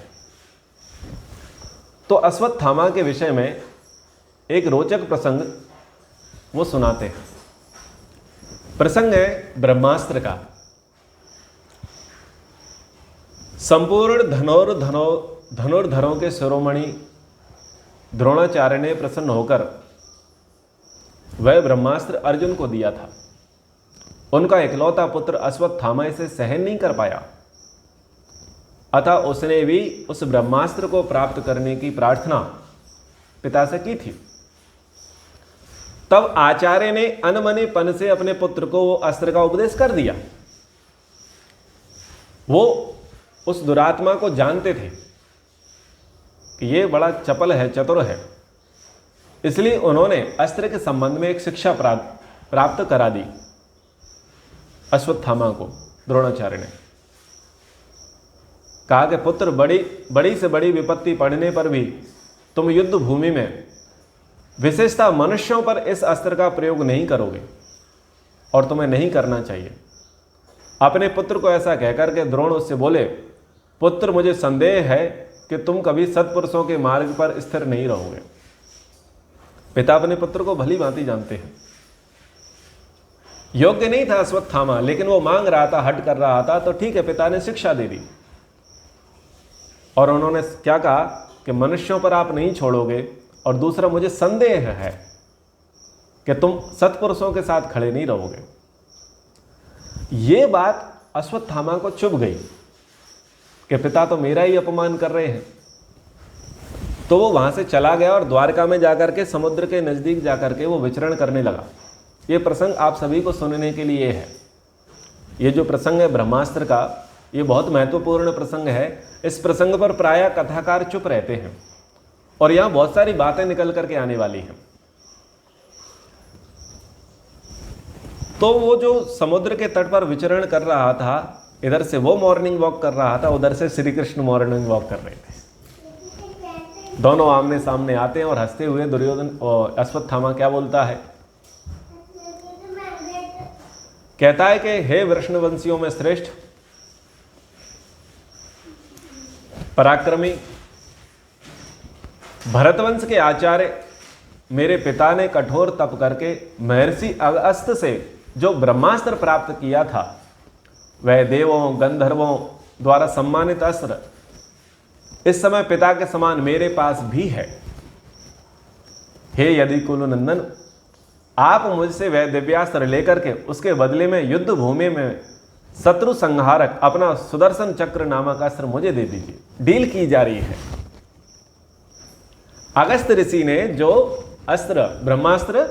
S1: तो अश्वत्थामा के विषय में एक रोचक प्रसंग वो सुनाते हैं। प्रसंग है ब्रह्मास्त्र का। संपूर्ण धनुर्धरों के शिरोमणि द्रोणाचार्य ने प्रसन्न होकर वह ब्रह्मास्त्र अर्जुन को दिया था। उनका इकलौता पुत्र अश्वत्थामा इसे सहन नहीं कर पाया, अतः उसने भी उस ब्रह्मास्त्र को प्राप्त करने की प्रार्थना पिता से की थी। तब आचार्य ने अनमनेपन से अपने पुत्र को वो अस्त्र का उपदेश कर दिया। वो उस दुरात्मा को जानते थे कि ये बड़ा चपल है, चतुर है, इसलिए उन्होंने अस्त्र के संबंध में एक शिक्षा प्राप्त करा दी अश्वत्थामा को। द्रोणाचार्य ने कहा कि पुत्र, बड़ी से बड़ी विपत्ति पड़ने पर भी तुम युद्ध भूमि में विशेषता मनुष्यों पर इस अस्त्र का प्रयोग नहीं करोगे और तुम्हें नहीं करना चाहिए। अपने पुत्र को ऐसा कहकर के द्रोण उससे बोले, पुत्र, मुझे संदेह है कि तुम कभी सत्पुरुषों के मार्ग पर स्थिर नहीं रहोगे। पिता अपने पुत्र को भली भांति जानते हैं। योग्य नहीं था अश्वत्थामा, लेकिन वो मांग रहा था, हट कर रहा था, तो ठीक है, पिता ने शिक्षा दे दी। और उन्होंने क्या कहा कि मनुष्यों पर आप नहीं छोड़ोगे, और दूसरा मुझे संदेह है कि तुम सत्पुरुषों के साथ खड़े नहीं रहोगे। ये बात अश्वत्थामा को चुभ गई कि पिता तो मेरा ही अपमान कर रहे हैं। तो वो वहां से चला गया और द्वारका में जाकर के समुद्र के नजदीक जाकर के वो विचरण करने लगा। ये प्रसंग आप सभी को सुनने के लिए है। ये जो प्रसंग है ब्रह्मास्त्र का, ये बहुत महत्वपूर्ण प्रसंग है। इस प्रसंग पर प्रायः कथाकार चुप रहते हैं और यहां बहुत सारी बातें निकल करके आने वाली हैं। तो वो जो समुद्र के तट पर विचरण कर रहा था, इधर से वो मॉर्निंग वॉक कर रहा था, उधर से श्री कृष्ण मॉर्निंग वॉक कर रहे थे। दोनों आमने सामने आते हैं और हंसते हुए दुर्योधन और अश्वत्थामा क्या बोलता है, कहता है कि हे वृष्णवंशियों में श्रेष्ठ, पराक्रमी, भरतवंश के आचार्य मेरे पिता ने कठोर तप करके महर्षि अगस्त्य से जो ब्रह्मास्त्र प्राप्त किया था, वह देवों गंधर्वों द्वारा सम्मानित अस्त्र इस समय पिता के समान मेरे पास भी है। हे यदि कुलनंदन, आप मुझसे वह दिव्यास्त्र लेकर के उसके बदले में युद्ध भूमि में शत्रु संहारक अपना सुदर्शन चक्र नामक अस्त्र मुझे दे दीजिए। डील की जा रही है। अगस्त्य ऋषि ने जो अस्त्र ब्रह्मास्त्र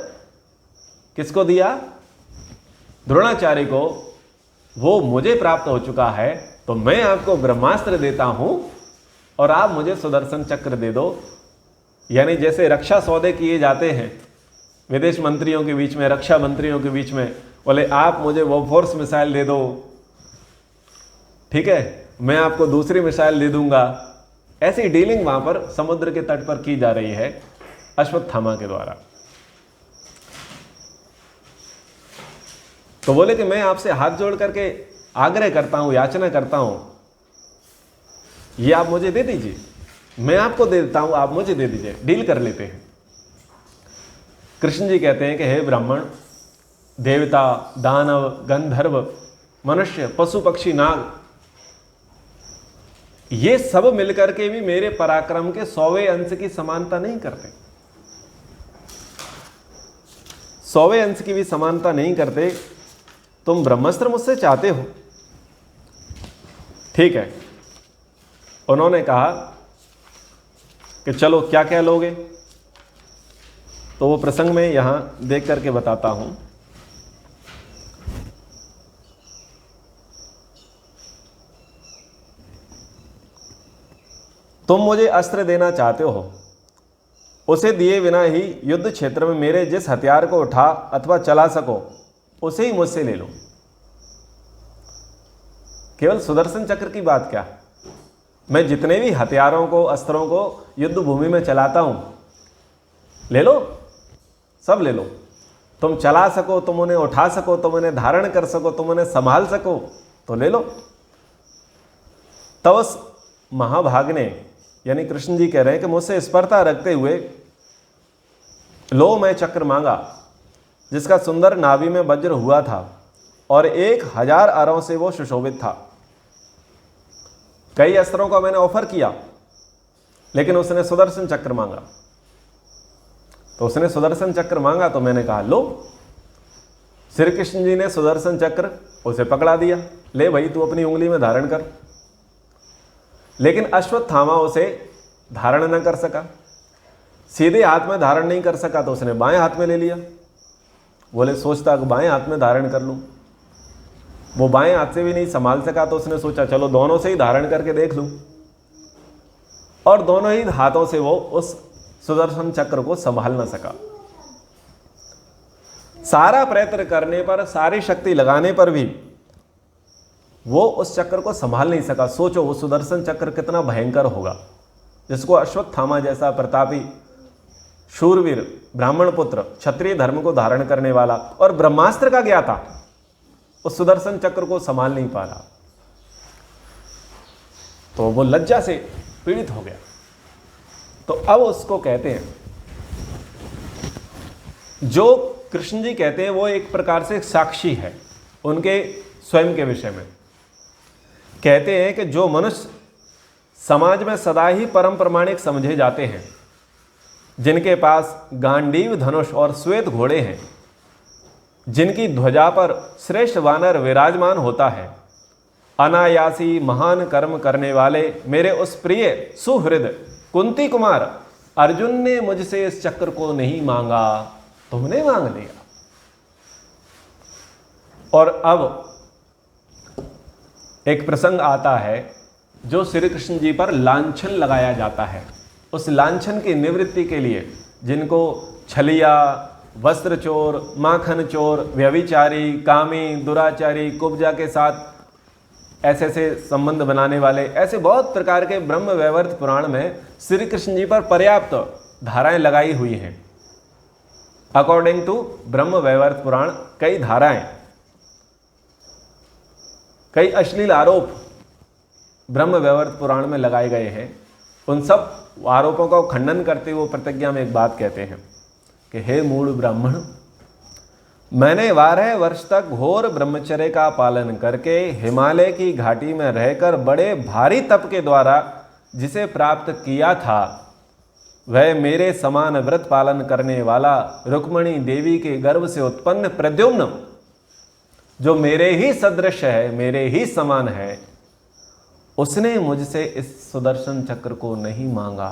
S1: किसको दिया, द्रोणाचार्य को, वो मुझे प्राप्त हो चुका है, तो मैं आपको ब्रह्मास्त्र देता हूं और आप मुझे सुदर्शन चक्र दे दो। यानी जैसे रक्षा सौदे किए जाते हैं विदेश मंत्रियों के बीच में, रक्षा मंत्रियों के बीच में, बोले आप मुझे वो फोर्स मिसाइल दे दो, ठीक है, मैं आपको दूसरी मिसाइल दे दूंगा। ऐसी डीलिंग वहां पर समुद्र के तट पर की जा रही है अश्वत्थामा के द्वारा। तो बोले कि मैं आपसे हाथ जोड़ करके आग्रह करता हूं, याचना करता हूं, ये आप मुझे दे दीजिए, मैं आपको दे देता हूं, आप मुझे दे दीजिए, डील कर लेते हैं। कृष्ण जी कहते हैं कि हे ब्राह्मण, देवता, दानव, गंधर्व, मनुष्य, पशु, पक्षी, नाग, ये सब मिलकर के भी मेरे पराक्रम के 100वें अंश की समानता नहीं करते। 100वें अंश की भी समानता नहीं करते। तुम ब्रह्मास्त्र मुझसे चाहते हो, ठीक है। उन्होंने कहा कि चलो क्या क्या लोगे, तो वो प्रसंग में यहां देख करके बताता हूं। तुम मुझे अस्त्र देना चाहते हो, उसे दिए बिना ही युद्ध क्षेत्र में मेरे जिस हथियार को उठा अथवा चला सको उसे ही मुझसे ले लो। केवल सुदर्शन चक्र की बात क्या, मैं जितने भी हथियारों को, अस्त्रों को युद्ध भूमि में चलाता हूं, ले लो, सब ले लो। तुम चला सको, तुम उन्हें उठा सको, तुम उन्हें धारण कर सको, तुम उन्हें संभाल सको, तो ले लो। तब उस महाभाग ने, यानी कृष्ण जी कह रहे हैं कि मुझसे स्पर्धा रखते हुए लो मैं चक्र मांगा, जिसका सुंदर नाभि में वज्र हुआ था और 1000 अरों से वो सुशोभित था। कई अस्त्रों को मैंने ऑफर किया, लेकिन उसने सुदर्शन चक्र मांगा। तो उसने सुदर्शन चक्र मांगा तो मैंने कहा लो। श्री कृष्ण जी ने सुदर्शन चक्र उसे पकड़ा दिया, ले भाई तू अपनी उंगली में धारण कर। लेकिन अश्वत्थामा उसे धारण न कर सका, सीधे हाथ में धारण नहीं कर सका, तो उसने बाएं हाथ में ले लिया। बोले सोचता कि बाएं हाथ में धारण कर लूं, वो बाएं हाथ से भी नहीं संभाल सका, तो उसने सोचा चलो दोनों से ही धारण करके देख लूं, और दोनों ही हाथों से वो उस सुदर्शन चक्र को संभाल न सका। सारा प्रयत्न करने पर, सारी शक्ति लगाने पर भी वो उस चक्र को संभाल नहीं सका। सोचो वो सुदर्शन चक्र कितना भयंकर होगा, जिसको अश्वत्थामा जैसा प्रतापी शूरवीर, ब्राह्मण पुत्र, क्षत्रिय धर्म को धारण करने वाला और ब्रह्मास्त्र का ज्ञाता उस सुदर्शन चक्र को संभाल नहीं पा रहा। तो वो लज्जा से पीड़ित हो गया। तो अब उसको कहते हैं, जो कृष्ण जी कहते हैं वो एक प्रकार से साक्षी है उनके स्वयं के विषय में। कहते हैं कि जो मनुष्य समाज में सदा ही परम प्रमाणिक समझे जाते हैं, जिनके पास गांडीव धनुष और श्वेत घोड़े हैं, जिनकी ध्वजा पर श्रेष्ठ वानर विराजमान होता है, अनायासी महान कर्म करने वाले मेरे उस प्रिय सुहृद कुंती कुमार अर्जुन ने मुझसे इस चक्र को नहीं मांगा, तुमने मांग लिया। और अब एक प्रसंग आता है जो श्री कृष्ण जी पर लांछन लगाया जाता है। उस लांछन की निवृत्ति के लिए जिनको छलिया, वस्त्र चोर, माखन चोर, व्यभिचारी, कामी, दुराचारी, कुब्जा के साथ ऐसे ऐसे संबंध बनाने वाले, ऐसे बहुत प्रकार के ब्रह्म वैवर्त पुराण में श्री कृष्ण जी पर पर्याप्त धाराएं लगाई हुई हैं। अकॉर्डिंग टू ब्रह्म वैवर्त पुराण कई धाराएं, कई अश्लील आरोप ब्रह्म वैवर्त पुराण में लगाए गए हैं। उन सब आरोपों का खंडन करते हुए प्रतिज्ञा में एक बात कहते हैं कि हे मूढ़ ब्राह्मण, मैंने 12 वर्ष तक घोर ब्रह्मचर्य का पालन करके हिमालय की घाटी में रहकर बड़े भारी तप के द्वारा जिसे प्राप्त किया था, वह मेरे समान व्रत पालन करने वाला रुक्मणी देवी के गर्भ से उत्पन्न प्रद्युम्न, जो मेरे ही सदृश है, मेरे ही समान है, उसने मुझसे इस सुदर्शन चक्र को नहीं मांगा,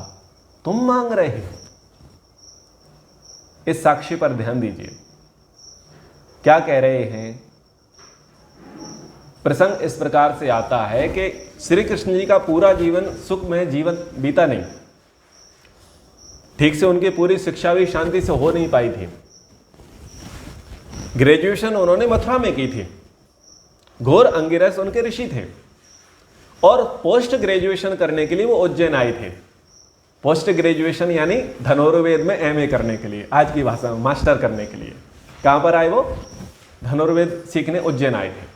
S1: तुम मांग रहे हो। इस साक्षी पर ध्यान दीजिए, क्या कह रहे हैं। प्रसंग इस प्रकार से आता है कि श्री कृष्ण जी का पूरा जीवन सुख में जीवन बीता नहीं, ठीक से उनकी पूरी शिक्षा भी शांति से हो नहीं पाई थी। ग्रेजुएशन उन्होंने मथुरा में की थी, घोर अंगिरस उनके ऋषि थे, और पोस्ट ग्रेजुएशन करने के लिए वो उज्जैन आए थे। पोस्ट ग्रेजुएशन यानी धनुर्वेद में एमए करने के लिए, आज की भाषा में मास्टर करने के लिए कहां पर आए? वो धनुर्वेद सीखने उज्जैन आए थे।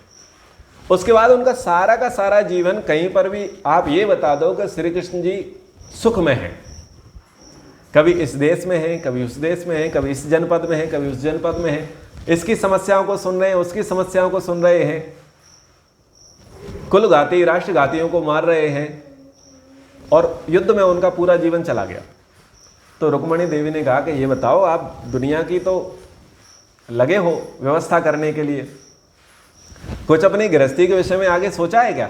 S1: उसके बाद उनका सारा का सारा जीवन, कहीं पर भी आप ये बता दो कि श्री कृष्ण जी सुख में हैं, कभी इस देश में हैं, कभी उस देश में हैं, कभी इस जनपद में हैं, कभी उस जनपद में हैं, इसकी समस्याओं को सुन रहे हैं, उसकी समस्याओं को सुन रहे हैं, कुल घाती राष्ट्रघातियों को मार रहे हैं, और युद्ध में उनका पूरा जीवन चला गया। तो रुक्मणी देवी ने कहा कि ये बताओ, आप दुनिया की तो लगे हो व्यवस्था करने के लिए, कुछ अपनी गृहस्थी के विषय में आगे सोचा है क्या?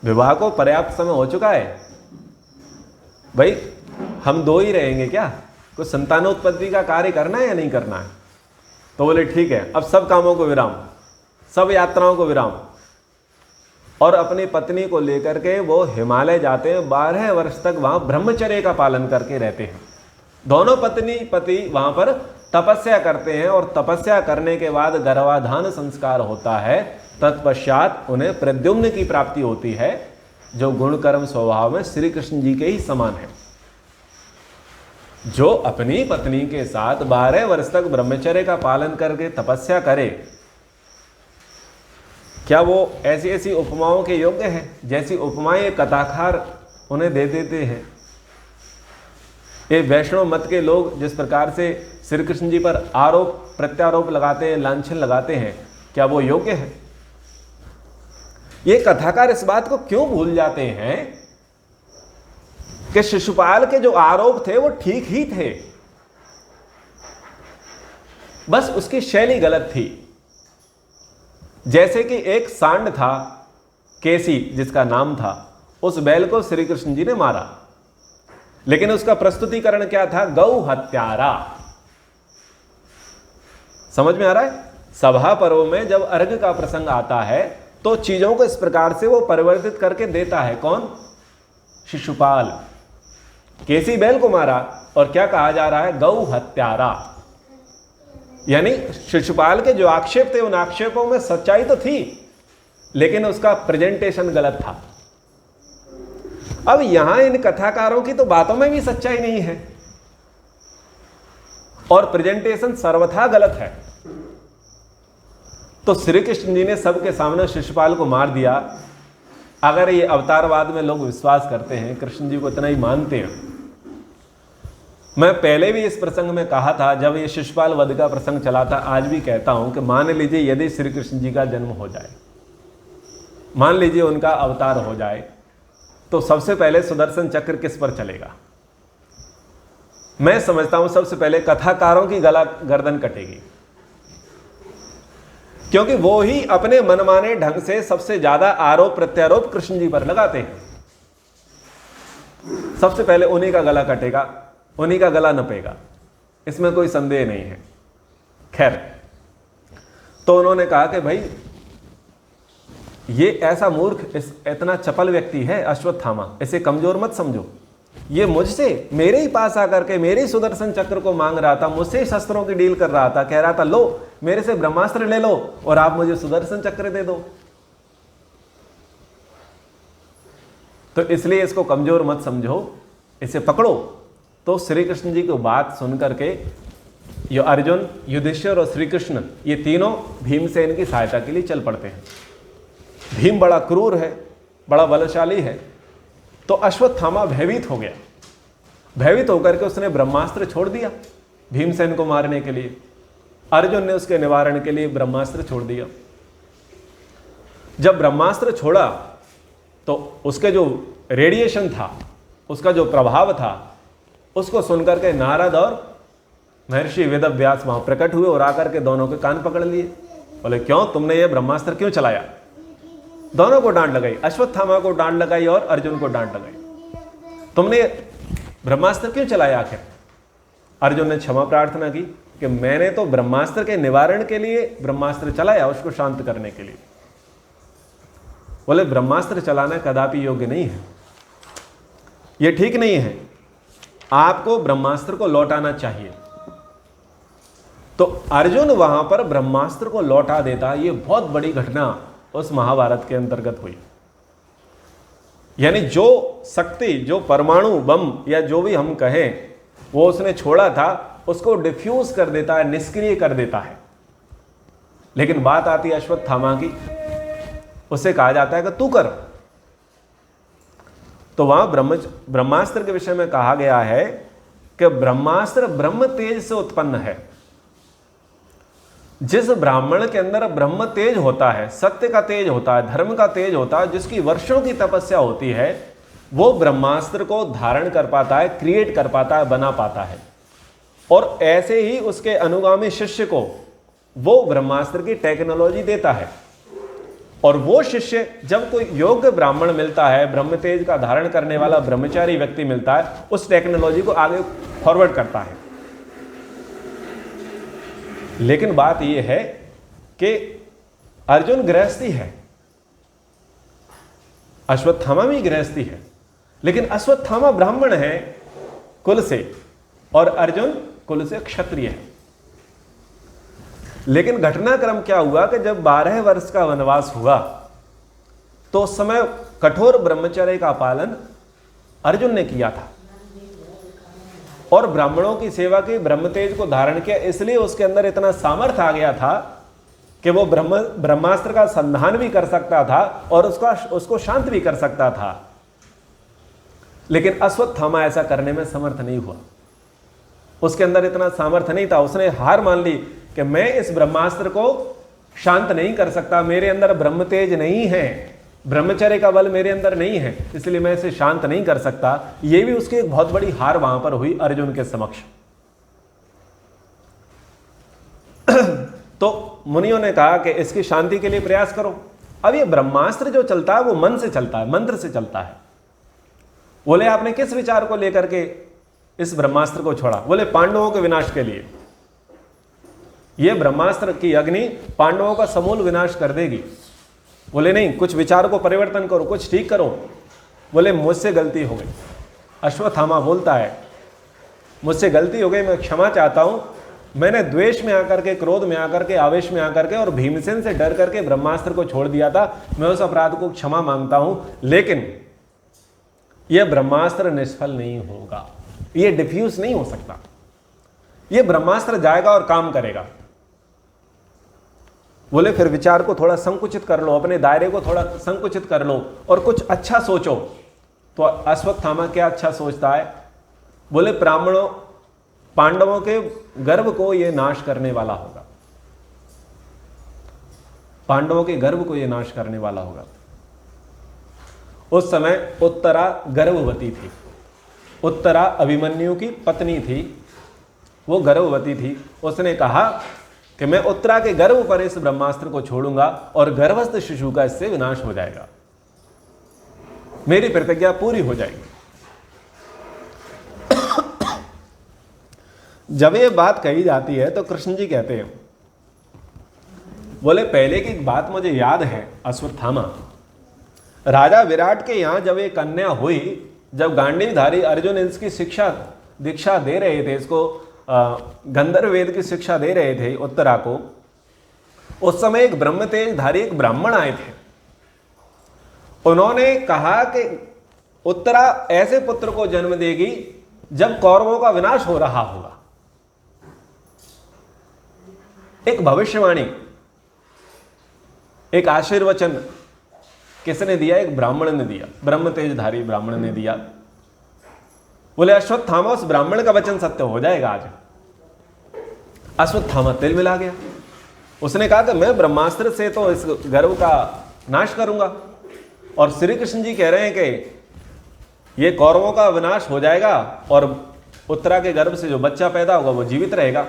S1: विवाह को पर्याप्त समय हो चुका है भाई, हम दो ही रहेंगे क्या? कुछ संतानोत्पत्ति का कार्य करना है या नहीं करना है? तो बोले ठीक है, अब सब कामों को विराम, सब यात्राओं को विराम, और अपनी पत्नी को लेकर के वो हिमालय जाते हैं। 12 वर्ष तक वहां ब्रह्मचर्य का पालन करके रहते हैं। दोनों पत्नी पति वहां पर तपस्या करते हैं, और तपस्या करने के बाद गर्भाधान संस्कार होता है। तत्पश्चात उन्हें प्रद्युम्न की प्राप्ति होती है, जो गुण कर्म स्वभाव में श्री कृष्ण जी के ही समान है। जो अपनी पत्नी के साथ 12 वर्ष तक ब्रह्मचर्य का पालन करके तपस्या करे, क्या वो ऐसी ऐसी उपमाओं के योग्य है जैसी उपमाएं कथाकार उन्हें दे देते हैं? ये वैष्णव मत के लोग जिस प्रकार से श्री कृष्ण जी पर आरोप प्रत्यारोप लगाते हैं, लांछन लगाते हैं, क्या वो योग्य है? ये कथाकार इस बात को क्यों भूल जाते हैं कि शिशुपाल के जो आरोप थे वो ठीक ही थे, बस उसकी शैली गलत थी। जैसे कि एक सांड था, केसी जिसका नाम था, उस बैल को श्री कृष्ण जी ने मारा, लेकिन उसका प्रस्तुतिकरण क्या था? गौ हत्यारा। समझ में आ रहा है? सभा पर्व में जब अर्घ का प्रसंग आता है तो चीजों को इस प्रकार से वो परिवर्तित करके देता है। कौन? शिशुपाल। केसी बैल को मारा, और क्या कहा जा रहा है? गौ हत्यारा। यानी शिशुपाल के जो आक्षेप थे, उन आक्षेपों में सच्चाई तो थी, लेकिन उसका प्रेजेंटेशन गलत था। अब यहां इन कथाकारों की तो बातों में भी सच्चाई नहीं है, और प्रेजेंटेशन सर्वथा गलत है। तो श्री कृष्ण जी ने सबके सामने शिशुपाल को मार दिया। अगर ये अवतारवाद में लोग विश्वास करते हैं, कृष्ण जी को इतना ही मानते हैं। मैं पहले भी इस प्रसंग में कहा था, जब ये शिशुपाल वध का प्रसंग चला था, आज भी कहता हूं कि मान लीजिए यदि श्री कृष्ण जी का जन्म हो जाए, मान लीजिए उनका अवतार हो जाए, तो सबसे पहले सुदर्शन चक्र किस पर चलेगा? मैं समझता हूं सबसे पहले कथाकारों की गर्दन कटेगी, क्योंकि वो ही अपने मनमाने ढंग से सबसे ज्यादा आरोप प्रत्यारोप कृष्ण जी पर लगाते हैं। सबसे पहले उन्हीं का गला कटेगा, उन्हीं का गला नपेगा, इसमें कोई संदेह नहीं है। खैर, तो उन्होंने कहा कि भाई ये ऐसा मूर्ख, इतना चपल व्यक्ति है अश्वत्थामा, इसे कमजोर मत समझो। ये मुझसे मेरे ही पास आकर के मेरे ही सुदर्शन चक्र को मांग रहा था, मुझसे ही शस्त्रों की डील कर रहा था, कह रहा था लो मेरे से ब्रह्मास्त्र ले लो और आप मुझे सुदर्शन चक्र दे दो। तो इसलिए इसको कमजोर मत समझो, इसे पकड़ो। तो श्री कृष्ण जी की बात सुन करके ये अर्जुन, युधिष्ठिर और श्री कृष्ण, ये तीनों भीमसेन की सहायता के लिए चल पड़ते हैं। भीम बड़ा क्रूर है, बड़ा बलशाली है, तो अश्वत्थामा भयभीत हो गया। भयभीत होकर के उसने ब्रह्मास्त्र छोड़ दिया भीमसेन को मारने के लिए। अर्जुन ने उसके निवारण के लिए ब्रह्मास्त्र छोड़ दिया। जब ब्रह्मास्त्र छोड़ा तो उसके जो रेडिएशन था, उसका जो प्रभाव था, उसको सुनकर के नारद और महर्षि वेदव्यास वहां प्रकट हुए और आकर के दोनों के कान पकड़ लिए। बोले क्यों, तुमने ये ब्रह्मास्त्र क्यों चलाया? दोनों को डांट लगाई, अश्वत्थामा को डांट लगाई और अर्जुन को डांट लगाई। तुमने ब्रह्मास्त्र क्यों चलाया आखिर? अर्जुन ने क्षमा प्रार्थना की कि मैंने तो ब्रह्मास्त्र के निवारण के लिए ब्रह्मास्त्र चलाया, उसको शांत करने के लिए। बोले ब्रह्मास्त्र चलाना कदापि योग्य नहीं है, यह ठीक नहीं है, आपको ब्रह्मास्त्र को लौटाना चाहिए। तो अर्जुन वहां पर ब्रह्मास्त्र को लौटा देता। यह बहुत बड़ी घटना उस महाभारत के अंतर्गत हुई। यानी जो शक्ति, जो परमाणु बम या जो भी हम कहें, वो उसने छोड़ा था, उसको डिफ्यूज कर देता है, निष्क्रिय कर देता है। लेकिन बात आती है अश्वत्थामा की, उसे कहा जाता है कि तू कर। तो वहां ब्रह्मास्त्र के विषय में कहा गया है कि ब्रह्मास्त्र ब्रह्म तेज से उत्पन्न है। जिस ब्राह्मण के अंदर ब्रह्म तेज होता है, सत्य का तेज होता है, धर्म का तेज होता है, जिसकी वर्षों की तपस्या होती है, वो ब्रह्मास्त्र को धारण कर पाता है, क्रिएट कर पाता है, बना पाता है। और ऐसे ही उसके अनुगामी शिष्य को वो ब्रह्मास्त्र की टेक्नोलॉजी देता है। और वो शिष्य जब कोई योग्य ब्राह्मण मिलता है, ब्रह्म तेज का धारण करने वाला ब्रह्मचारी व्यक्ति मिलता है, उस टेक्नोलॉजी को आगे फॉरवर्ड करता है। लेकिन बात यह है कि अर्जुन गृहस्थी है, अश्वत्थामा भी गृहस्थी है, लेकिन अश्वत्थामा ब्राह्मण है कुल से और अर्जुन कुल से क्षत्रिय है। लेकिन घटनाक्रम क्या हुआ कि जब 12 वर्ष का वनवास हुआ तो उस समय कठोर ब्रह्मचर्य का पालन अर्जुन ने किया था और ब्राह्मणों की सेवा की, ब्रह्मतेज को धारण किया। इसलिए उसके अंदर इतना सामर्थ्य आ गया था कि वो ब्रह्मास्त्र का संधान भी कर सकता था और उसको शांत भी कर सकता था। लेकिन अश्वत्थामा ऐसा करने में समर्थ नहीं हुआ, उसके अंदर इतना सामर्थ्य नहीं था। उसने हार मान ली कि मैं इस ब्रह्मास्त्र को शांत नहीं कर सकता, मेरे अंदर ब्रह्म तेज नहीं है, ब्रह्मचर्य का बल मेरे अंदर नहीं है, इसलिए मैं इसे शांत नहीं कर सकता। यह भी उसकी एक बहुत बड़ी हार वहां पर हुई अर्जुन के समक्ष। तो मुनियों ने कहा कि इसकी शांति के लिए प्रयास करो। अब ये ब्रह्मास्त्र जो चलता है वो मन से चलता है, मंत्र से चलता है। बोले आपने किस विचार को लेकर के इस ब्रह्मास्त्र को छोड़ा? बोले पांडवों के विनाश के लिए। यह ब्रह्मास्त्र की अग्नि पांडवों का समूल विनाश कर देगी। बोले नहीं, कुछ विचार को परिवर्तन करो, कुछ ठीक करो। बोले मुझसे गलती हो गई। अश्वत्थामा बोलता है मुझसे गलती हो गई, मैं क्षमा चाहता हूं। मैंने द्वेष में आकर के, क्रोध में आकर के, आवेश में आकर के और भीमसेन से डर करके ब्रह्मास्त्र को छोड़ दिया था। मैं उस अपराध को क्षमा मांगता हूं, लेकिन यह ब्रह्मास्त्र निष्फल नहीं होगा, यह डिफ्यूज नहीं हो सकता। यह ब्रह्मास्त्र जाएगा और काम करेगा। बोले फिर विचार को थोड़ा संकुचित कर लो, अपने दायरे को थोड़ा संकुचित कर लो और कुछ अच्छा सोचो। तो अश्वत्थामा क्या अच्छा सोचता है? बोले पांडवों के गर्व को यह नाश करने वाला होगा, पांडवों के गर्व को यह नाश करने वाला होगा। उस समय उत्तरा गर्भवती थी उत्तरा अभिमन्यु की पत्नी थी, वो गर्भवती थी। उसने कहा कि मैं उत्तरा के गर्भ पर इस ब्रह्मास्त्र को छोड़ूंगा और गर्भस्थ शिशु का इससे विनाश हो जाएगा, मेरी प्रतिज्ञा पूरी हो जाएगी। जब ये बात कही जाती है तो कृष्ण जी कहते हैं, बोले पहले की एक बात मुझे याद है अश्वत्थामा, राजा विराट के यहां जब एक कन्या हुई, जब गांडीवधारी अर्जुन इसकी दीक्षा दे रहे थे, इसको गंधर्व वेद की शिक्षा दे रहे थे उत्तरा को, उस समय एक ब्रह्मतेजधारी एक ब्राह्मण आए थे। उन्होंने कहा कि उत्तरा ऐसे पुत्र को जन्म देगी जब कौरवों का विनाश हो रहा होगा। एक भविष्यवाणी, एक आशीर्वचन किसने दिया? एक ब्राह्मण ने दिया, ब्रह्मतेजधारी ब्राह्मण ने दिया। बोले अश्वत्थामा उस ब्राह्मण का वचन सत्य हो जाएगा आज। अश्वत्थामा तिल मिला गया। उसने कहा कि मैं ब्रह्मास्त्र से तो इस गर्भ का नाश करूंगा, और श्री कृष्ण जी कह रहे हैं कि ये कौरवों का विनाश हो जाएगा और उत्तरा के गर्भ से जो बच्चा पैदा होगा वो जीवित रहेगा।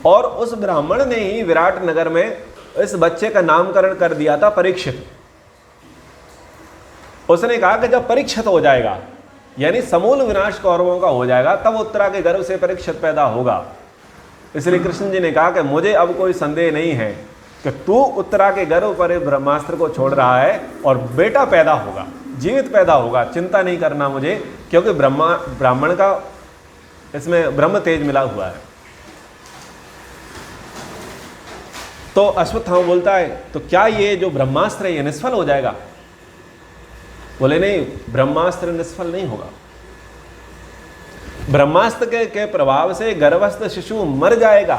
S1: और उस ब्राह्मण ने ही विराट नगर में इस बच्चे का नामकरण कर दिया था परीक्षित। उसने कहा कि जब परीक्षित हो जाएगा, यानी समूल विनाश कौरवों का हो जाएगा, तब उत्तरा के गर्भ से परीक्षित पैदा होगा। इसलिए कृष्ण जी ने कहा कि मुझे अब कोई संदेह नहीं है कि तू उत्तरा के गर्भ पर ब्रह्मास्त्र को छोड़ रहा है और बेटा पैदा होगा, जीवित पैदा होगा, चिंता नहीं करना मुझे, क्योंकि ब्राह्मण का इसमें ब्रह्म तेज मिला हुआ है। तो अश्वत्थामा बोलता है तो क्या ये जो ब्रह्मास्त्र है ये निष्फल हो जाएगा? बोले नहीं, ब्रह्मास्त्र निष्फल नहीं होगा। ब्रह्मास्त्र के प्रभाव से गर्भस्थ शिशु मर जाएगा।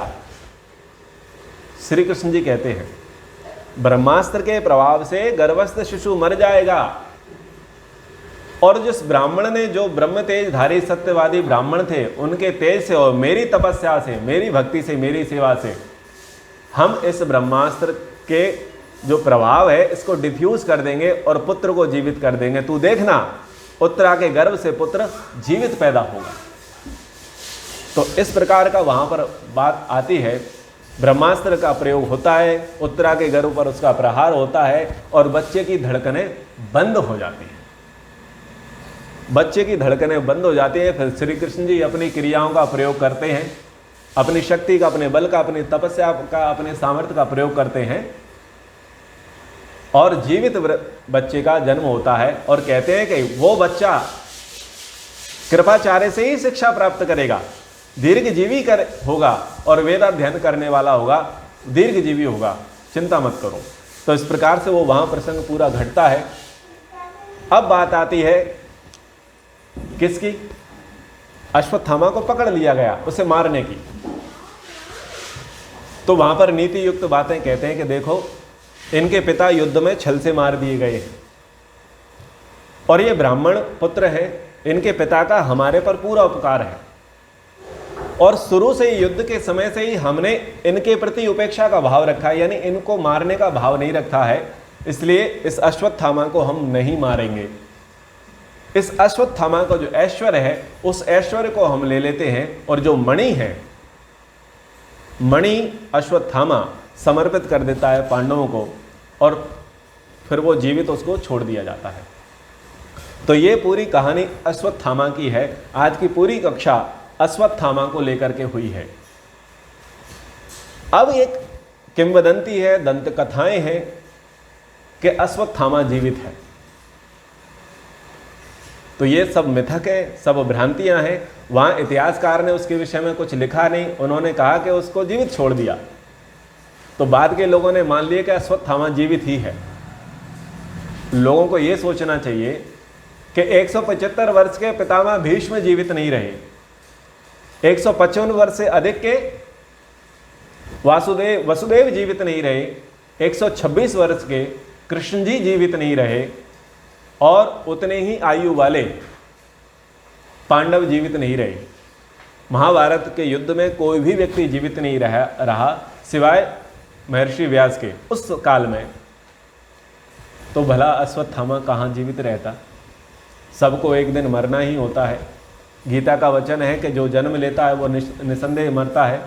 S1: श्री कृष्ण जी कहते हैं ब्रह्मास्त्र के प्रभाव से गर्भस्थ शिशु मर जाएगा। और जिस ब्राह्मण ने, जो ब्रह्म तेजधारी सत्यवादी ब्राह्मण थे, उनके तेज से और मेरी तपस्या से, मेरी भक्ति से, मेरी सेवा से हम इस ब्रह्मास्त्र के जो प्रभाव है इसको डिफ्यूज कर देंगे और पुत्र को जीवित कर देंगे। तू देखना उत्तरा के गर्भ से पुत्र जीवित पैदा होगा। तो इस प्रकार का वहां पर बात आती है। ब्रह्मास्त्र का प्रयोग होता है, उत्तरा के गर्भ पर उसका प्रहार होता है और बच्चे की धड़कनें बंद हो जाती हैं। बच्चे की धड़कनें बंद हो जाती हैं। फिर श्री कृष्ण जी अपनी क्रियाओं का प्रयोग करते हैं, अपनी शक्ति का, अपने बल का, अपनी तपस्या का, अपने सामर्थ्य का प्रयोग करते हैं और जीवित बच्चे का जन्म होता है। और कहते हैं कि वो बच्चा कृपाचार्य से ही शिक्षा प्राप्त करेगा, दीर्घजीवी होगा और वेदाध्ययन करने वाला होगा, दीर्घजीवी होगा, चिंता मत करो। तो इस प्रकार से वो वहां प्रसंग पूरा घटता है। अब बात आती है किसकी? अश्वत्थामा को पकड़ लिया गया, उसे मारने की। तो वहां पर नीति युक्त बातें कहते हैं कि देखो इनके पिता युद्ध में छल से मार दिए गए हैं और ये ब्राह्मण पुत्र है, इनके पिता का हमारे पर पूरा उपकार है और शुरू से ही युद्ध के समय से ही हमने इनके प्रति उपेक्षा का भाव रखा है, यानी इनको मारने का भाव नहीं रखा है। इसलिए इस अश्वत्थामा को हम नहीं मारेंगे। इस अश्वत्थामा का जो ऐश्वर्य है उस ऐश्वर्य को हम ले लेते हैं और जो मणि है, मणि अश्वत्थामा समर्पित कर देता है पांडवों को और फिर वो जीवित उसको छोड़ दिया जाता है। तो ये पूरी कहानी अश्वत्थामा की है। आज की पूरी कक्षा अश्वत्थामा को लेकर के हुई है। अब एक किंवदंती है, दंत कथाएं हैं कि अश्वत्थामा जीवित है। तो ये सब मिथक है, सब भ्रांतियां हैं। वहां इतिहासकार ने उसके विषय में कुछ लिखा नहीं, उन्होंने कहा कि उसको जीवित छोड़ दिया। तो बाद के लोगों ने मान लिया कि अश्वत्थामा जीवित ही है। लोगों को यह सोचना चाहिए कि 175 वर्ष के पितामह भीष्म जीवित नहीं रहे, 155 वर्ष से अधिक के वसुदेव जीवित नहीं रहे, 126 वर्ष के कृष्ण जी जीवित नहीं रहे और उतने ही आयु वाले पांडव जीवित नहीं रहे। महाभारत के युद्ध में कोई भी व्यक्ति जीवित नहीं रहा सिवाय महर्षि व्यास के उस काल में। तो भला अश्वत्थामा कहाँ जीवित रहता? सबको एक दिन मरना ही होता है। गीता का वचन है कि जो जन्म लेता है वो निसंदेह मरता है।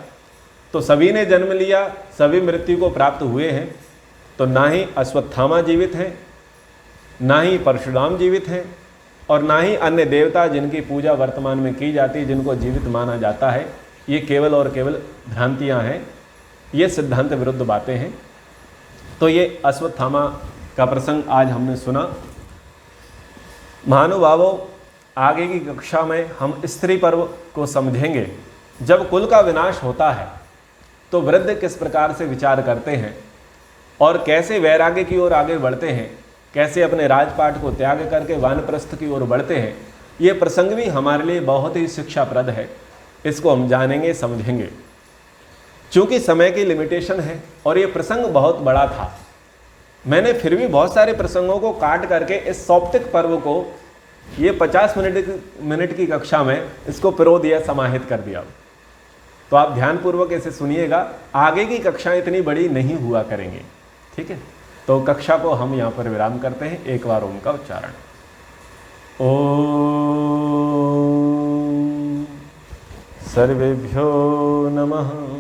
S1: तो सभी ने जन्म लिया, सभी मृत्यु को प्राप्त हुए हैं। तो ना ही अश्वत्थामा जीवित हैं, ना ही परशुराम जीवित हैं, और ना ही अन्य देवता जिनकी पूजा वर्तमान में की जाती है, जिनको जीवित माना जाता है। ये केवल और केवल भ्रांतियाँ हैं, ये सिद्धांत विरुद्ध बातें हैं। तो ये अश्वत्थामा का प्रसंग आज हमने सुना। महानुभावों, आगे की कक्षा में हम स्त्री पर्व को समझेंगे। जब कुल का विनाश होता है तो वृद्ध किस प्रकार से विचार करते हैं और कैसे वैराग्य की ओर आगे बढ़ते हैं, कैसे अपने राजपाट को त्याग करके वानप्रस्थ की ओर बढ़ते हैं, ये प्रसंग भी हमारे लिए बहुत ही शिक्षाप्रद है। इसको हम जानेंगे, समझेंगे। चूँकि समय की लिमिटेशन है और ये प्रसंग बहुत बड़ा था, मैंने फिर भी बहुत सारे प्रसंगों को काट करके इस सौप्तिक पर्व को ये 50 मिनट की कक्षा में इसको पिरो दिया, समाहित कर दिया। तो आप ध्यानपूर्वक इसे सुनिएगा, आगे की कक्षाएं इतनी बड़ी नहीं हुआ करेंगी, ठीक है। तो कक्षा को हम यहाँ पर विराम करते हैं। एक बार ओम का उच्चारण। ओम। सर्वेभ्यो नमः।